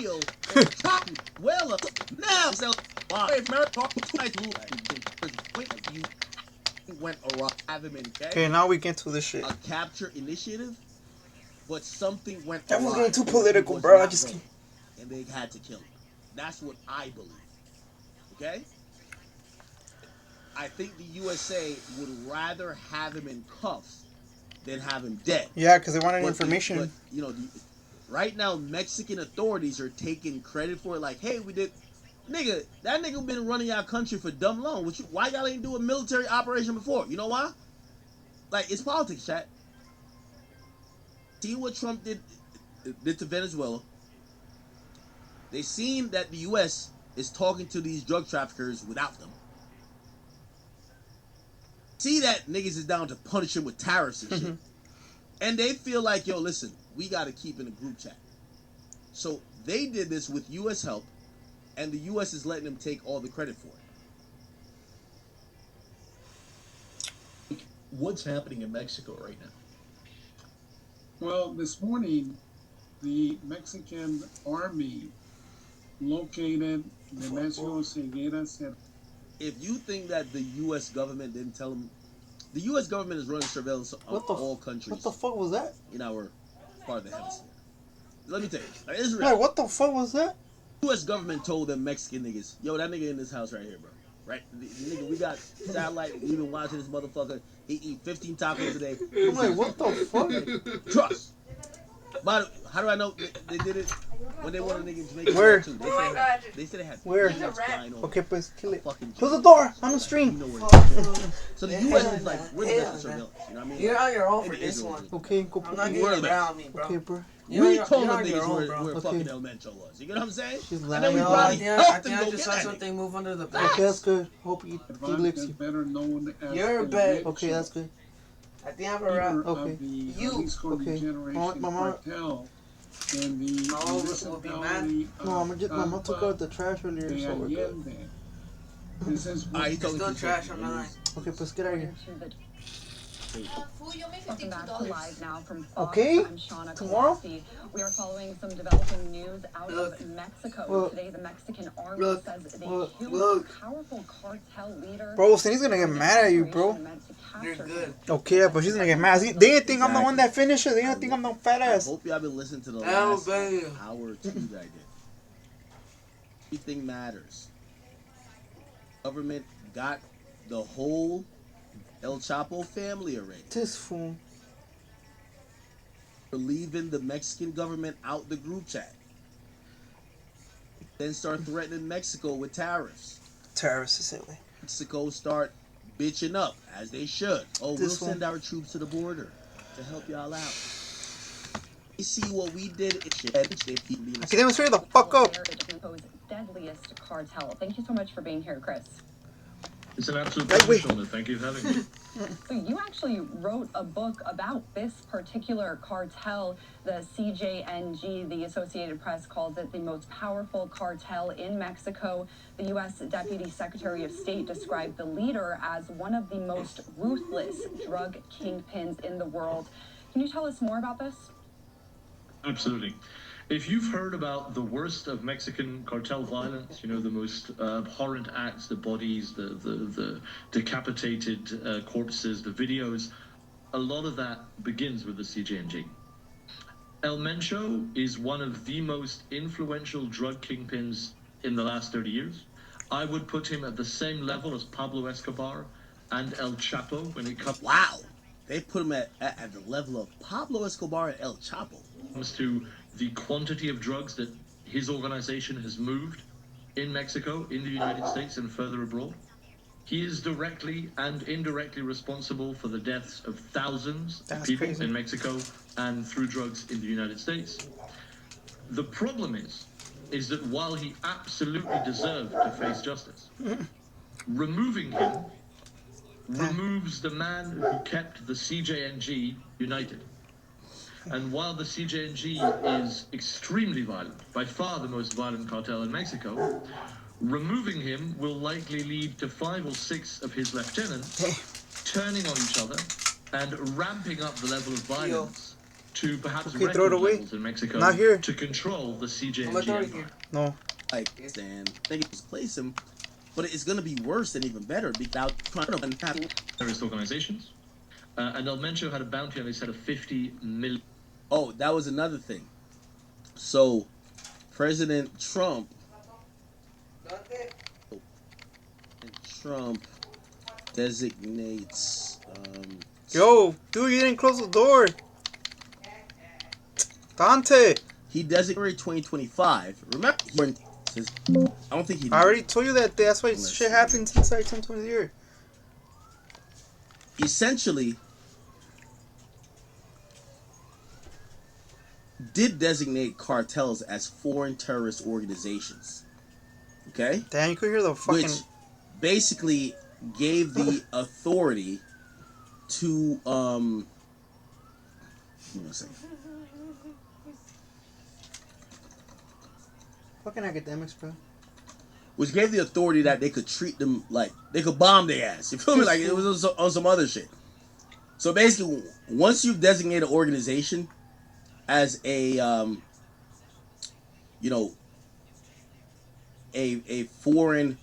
Well, now, went around having okay, now we get to this shit. A capture initiative, but something went. That was getting too political, bro. I just. And they had to kill him. That's what I believe. Okay. I think the USA would rather have him in cuffs than have him dead. Yeah, because they wanted information. But, you know, right now, Mexican authorities are taking credit for it. Like, hey, we did. Nigga, that nigga been running our country for dumb long. Why y'all ain't do a military operation before? You know why? Like, it's politics, chat. See what Trump did to Venezuela. They seen that the U.S. is talking to these drug traffickers without them. See that niggas is down to punish him with tariffs and shit. And they feel like, yo, listen, we got to keep in a group chat. So they did this with U.S. help, and the U.S. is letting them take all the credit for it. What's happening in Mexico right now? Well, this morning, the Mexican army located the Mencho Ceguera Center. If you think that the U.S. government didn't tell them, the U.S. government is running surveillance on all countries. What the fuck was that? In our part of the hemisphere. Let me tell you, Israel. Wait, what the fuck was that? The U.S. government told them Mexican niggas, yo, that nigga in this house right here, bro. Right? The nigga, we got satellite. We've been watching this motherfucker. He eat 15 tacos a day. I'm like, what the fuck? Trust. But how do I know they did it when they wanted niggas to make it? Where? Too. They said they had. Where? Okay, pues kill it. Close the door. I'm on stream. So the U.S. is like, we're the best surveillance. You know what I mean? You're on your own for this one. Okay, go. I'm not getting around me, bro. Okay, bro. We told them niggas where fucking El Mencho was. You get what I'm saying? And then we probably helped them go get that something move under the bed. Okay, that's good. Hope he licks you. You're a bed. Okay, that's good. I think I have a rap. Okay. You. Okay. Mama. And the will be mad. No, Mama took out the trash earlier, so we're good. This is still trash on mine. Okay, pues get out of here. Welcome back to Live Now from Fox. Okay, I'm Shauna tomorrow? Kowalski. We are following some developing news out of Mexico. Today, the Mexican army says they killed a powerful cartel leader. Bro, Cindy's gonna get mad at you, bro. You're good. Okay, but she's gonna get mad. They didn't think I'm the one that finished it. They didn't think I'm the fat ass. I hope y'all been listening to the last hour or two that I did. Everything matters. Government got the whole El Chapo family already. This fool. We're leaving the Mexican government out the group chat. Then start threatening Mexico with tariffs. Tariffs is silly. Mexico start bitching up, as they should. Oh, we'll send our troops to the border to help y'all out. You see what we did? I can demonstrate the fuck up. Deadliest cartel. Thank you so much for being here, Chris. It's an absolute Right, pleasure, Shona. Thank you for having me. So you actually wrote a book about this particular cartel, the CJNG. The Associated Press calls it the most powerful cartel in Mexico. The U.S. Deputy Secretary of State described the leader as one of the most ruthless drug kingpins in the world. Can you tell us more about this? Absolutely. If you've heard about the worst of Mexican cartel violence, you know, the most abhorrent acts, the bodies, the decapitated corpses, the videos, a lot of that begins with the CJNG. El Mencho is one of the most influential drug kingpins in the last 30 years. I would put him at the same level as Pablo Escobar and El Chapo when it comes. Wow. They put him at the level of Pablo Escobar and El Chapo. Comes to the quantity of drugs that his organization has moved in Mexico, in the United States, and further abroad. He is directly and indirectly responsible for the deaths of thousands of people in Mexico and through drugs in the United States. The problem is that while he absolutely deserved to face justice, removing him removes the man who kept the CJNG united. And while the CJNG is extremely violent, by far the most violent cartel in Mexico, removing him will likely lead to 5 or 6 of his lieutenants turning on each other and ramping up the level of violence to perhaps record levels in Mexico. Not here. To control the CJNG empire. No. Like, and they can place him, but it's going to be worse and even better without terrorist organizations. And El Mencho had a bounty on his head of 50 million. Oh, that was another thing. So, President Trump designates. Yo, dude, you didn't close the door. Dante. He designated 2025. Remember, I don't think he. I already told you that day. That's why shit happens inside 2020 year. Essentially, did designate cartels as foreign terrorist organizations. Okay? Damn, you could hear the fucking... Which basically gave the authority to, give me a second. Fucking academics, bro. Which gave the authority that they could treat them like, they could bomb their ass. You feel me? Like, it was on some other shit. So basically, once you've designated an organization as a, you know, a foreign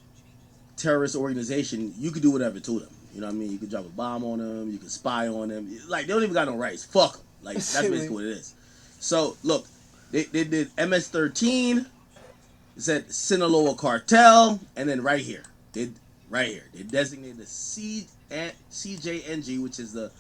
terrorist organization, you could do whatever to them. You know what I mean? You could drop a bomb on them. You could spy on them. Like, they don't even got no rights. Fuck them. Like, that's basically what it is. So, look, they did MS-13. It said Sinaloa Cartel. And then right here, they designated the CJNG, which is the,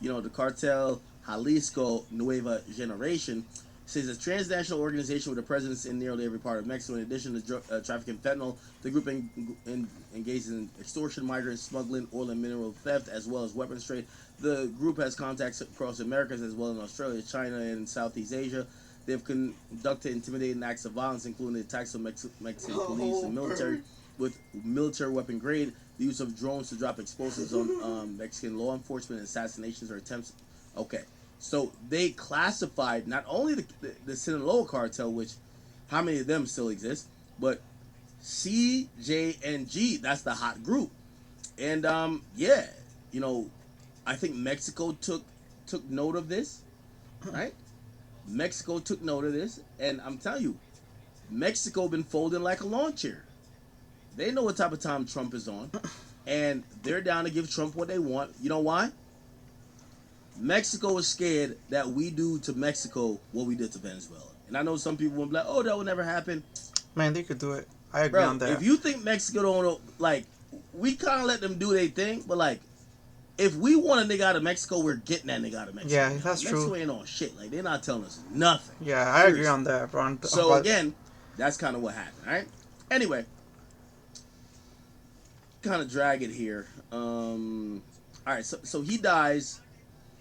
you know, the Cartel Jalisco Nueva Generation. Says a transnational organization with a presence in nearly every part of Mexico. In addition to trafficking fentanyl, the group engages in extortion, migrant smuggling, oil and mineral theft, as well as weapons trade. The group has contacts across the Americas as well as in Australia, China, and Southeast Asia. They've conducted intimidating acts of violence, including the attacks on Mexican police and military with military weapon grade, the use of drones to drop explosives on Mexican law enforcement, assassinations or attempts. Okay. So they classified not only the Sinaloa cartel, which how many of them still exist, but CJNG, that's the hot group. And yeah, you know, I think Mexico took note of this, right? Mexico took note of this, and I'm telling you, Mexico been folding like a lawn chair. They know what type of time Trump is on, and they're down to give Trump what they want. You know why? Mexico is scared that we do to Mexico what we did to Venezuela. And I know some people will be like, oh, that will never happen. Man, they could do it. I agree on that. If you think Mexico don't know, like, we kind of let them do their thing, but, like, if we want a nigga out of Mexico, we're getting that nigga out of Mexico. Yeah, that's true. Mexico ain't on shit. Like, they're not telling us nothing. Yeah, I agree on that, bro. So, again, that's kind of what happened, all right? Anyway, kind of drag it here. All right, so he dies.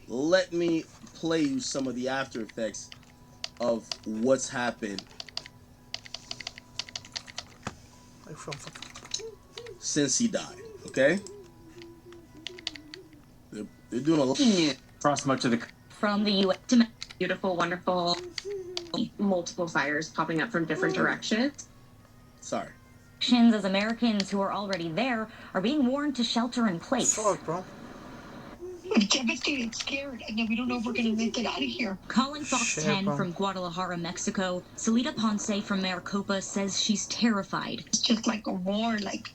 Let me play you some of the after effects of what's happened. since he died. Okay. They're doing a lot across much of the from the U.S. to beautiful, wonderful, multiple fires popping up from different directions. Sorry. As Americans who are already there are being warned to shelter in place. Fuck, bro. I'm devastated, scared, and then we don't know if we're gonna make it out of here. Calling Fox 10 from Guadalajara, Mexico, Salita Ponce from Maricopa says she's terrified. It's just like a war, like,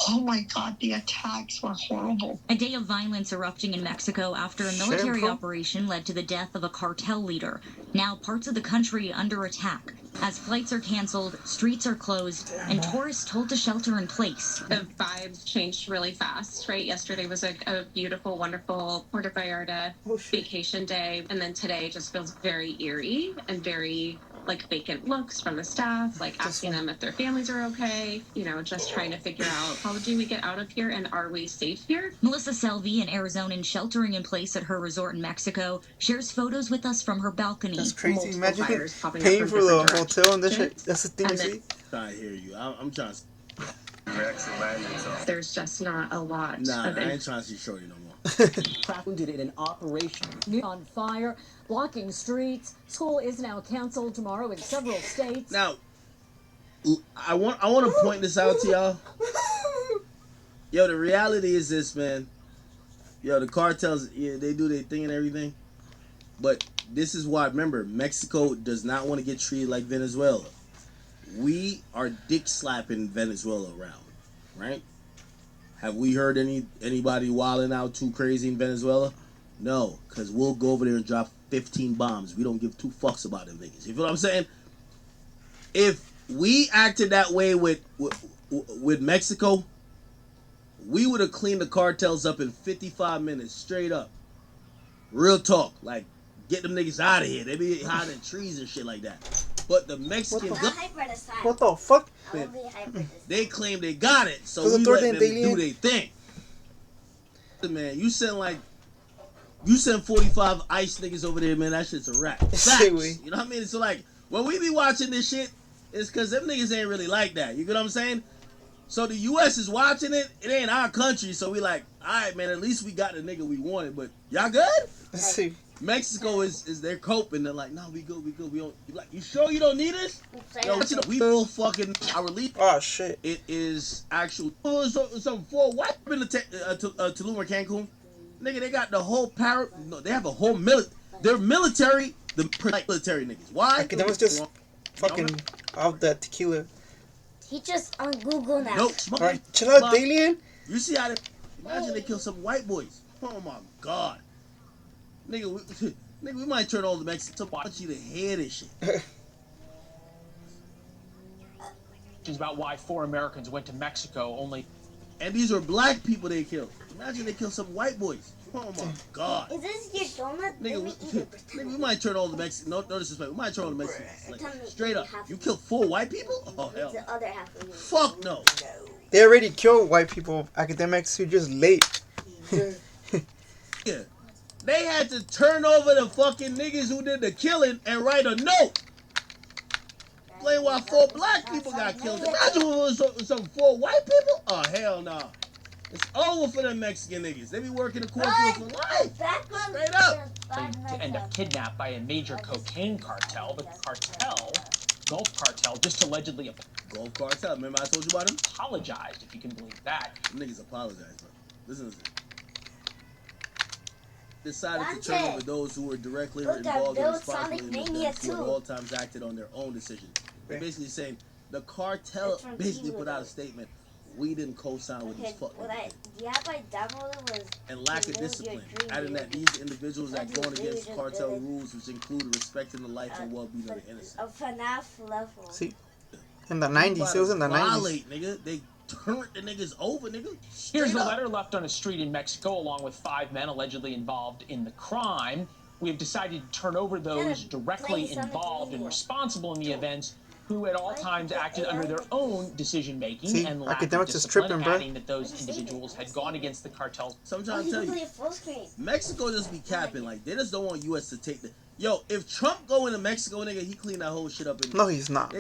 oh my God, the attacks were horrible. A day of violence erupting in Mexico after a military operation led to the death of a cartel leader. Now parts of the country under attack. As flights are canceled, streets are closed, and tourists told to shelter in place. The vibes changed really fast, right? Yesterday was a beautiful, wonderful Puerto Vallarta vacation day, and then today just feels very eerie and very like vacant looks from the staff, like asking them if their families are okay, you know, just trying to figure out how do we get out of here and are we safe here? Melissa Selvi, an Arizonan sheltering in place at her resort in Mexico, shares photos with us from her balcony. That's crazy. Imagine paying for the hotel and this shit. That's the thing you see. I hear you. I'm trying to. There's just not a lot. Nah, of I ain't trying to see Shorty no more. Wounded in an operation. On fire, blocking streets. School is now canceled tomorrow in several states. Now, I want to point this out to y'all. Yo, the reality is this, man. Yo, the cartels, yeah, they do their thing and everything. But this is why, remember, Mexico does not want to get treated like Venezuela. We are dick slapping Venezuela around, right? Have we heard anybody wilding out too crazy in Venezuela? No, because we'll go over there and drop 15 bombs. We don't give two fucks about them niggas. You feel what I'm saying? If we acted that way with Mexico, we would have cleaned the cartels up in 55 minutes, straight up. Real talk. Like, get them niggas out of here. They be hiding in trees and shit like that. But the Mexicans... What the fuck? They claim they got it, so we let them do their thing. Man, you send 45 ICE niggas over there, man, that shit's a wrap. Facts. You know what I mean? So like, when we be watching this shit, it's because them niggas ain't really like that. You get what I'm saying? So the U.S. is watching it. It ain't our country, so we like, all right, man, at least we got the nigga we wanted. But y'all good? Let's see. Mexico is they're coping. They're like, no, we good. We don't. Like, you sure you don't need us? Yo, we will fucking our relief. Oh shit! It is actual. Some 4 white in Tulum or Cancun. Nigga, they got the whole No, they have a whole They're military. The military niggas. Why? Akademiks just fucking out that tequila. He just on Google now. Nope. Alright, chill out, Dalian. You see how they... Imagine they kill some white boys. Oh my God. Nigga, we might turn all the Mexicans to watch you to hear this shit. About why 4 Americans went to Mexico only. And these are black people they killed. Imagine they kill some white boys. Oh my God. Is this your donut? Nigga, we might turn all the Mexicans. No disrespect. We might turn all the Mexicans. Like, straight up. You killed 4 white people? Oh hell. The other half of you. Fuck no. They already killed white people. Academics who just late. Yeah. They had to turn over the fucking niggas who did the killing and write a note. Explain why 4 black people got killed. Imagine if it was some 4 white people? Oh, hell no. Nah. It's over for them Mexican niggas. They be working the court for life. Straight up. To end up kidnapped by a major cocaine cartel. The Gulf Cartel, just allegedly Gulf Cartel. Remember I told you about him? Apologized, if you can believe that. Them niggas apologized, bro. Listen to this. Decided to turn over those who were directly involved and responsible in events who at all times acted on their own decisions. They're basically saying the cartel basically put out a statement. We didn't co-sign with these fucking and lack of discipline, adding that these individuals are going against cartel rules, which include respecting the life and well-being of the innocent. A FNAF level. See, in the 90s, it was in the 90s. Nigga. They turned the niggas over, nigga. Here's the letter left on a street in Mexico, along with 5 men allegedly involved in the crime. We have decided to turn over those directly involved and responsible in the events, who at all times acted under their own decision-making and lack of discipline, adding that those individuals had gone against the cartels. So I'm trying to tell you, Mexico just be capping. Like, they just don't want U.S. to take the... Yo, if Trump go into Mexico, nigga, he clean that whole shit up. No, he's not.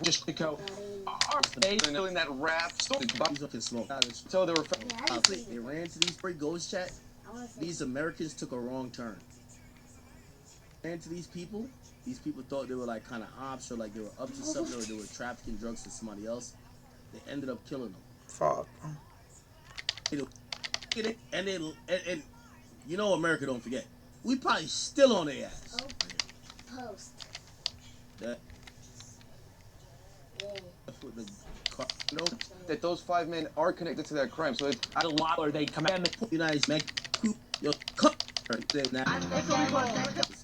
Just because... All across the base. Doing that rap. These fucking smoke. So they were. They ran to these ghost chat. These Americans took a wrong turn. Ran to these people. These people thought they were like kind of ops or like they were up to something or they were trafficking drugs to somebody else. They ended up killing them. Fuck. And they and you know America don't forget. We probably still on their ass. Post. That. With the car, that those 5 men are connected to that crime. So it's a lot, or they command the United States. Yo, cut. A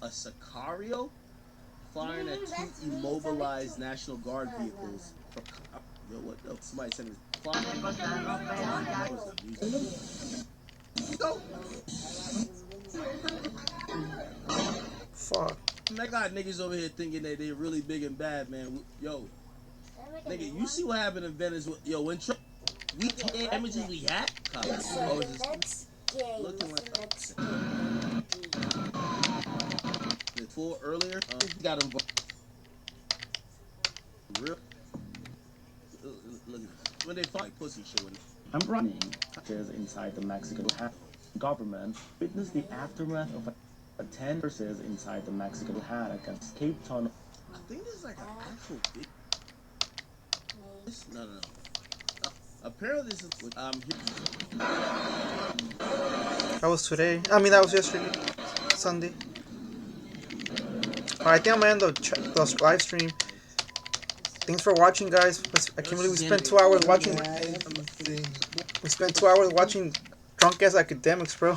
Sicario firing at 2 immobilized National Guard vehicles. Yo, what? Oh, somebody said it was go. Fuck. I got niggas over here thinking that they really big and bad, man. Yo, nigga, you see what happened in Venezuela? Yo, when Trump, we had images we had. Oh, it's looking like the 4 earlier. Got him. Real. Look at this. When they fight pussy shit. I'm running inside the Mexican government. Witness the aftermath of a 10 versus inside the Mexican had against Cape Town. I think there's like an actual big. No. Apparently this is That was today. I mean, that was yesterday, Sunday. Alright, I think I'm gonna end the live stream. Thanks for watching, guys. I can't believe we spent 2 hours watching. We spent 2 hours watching drunk ass academics, bro.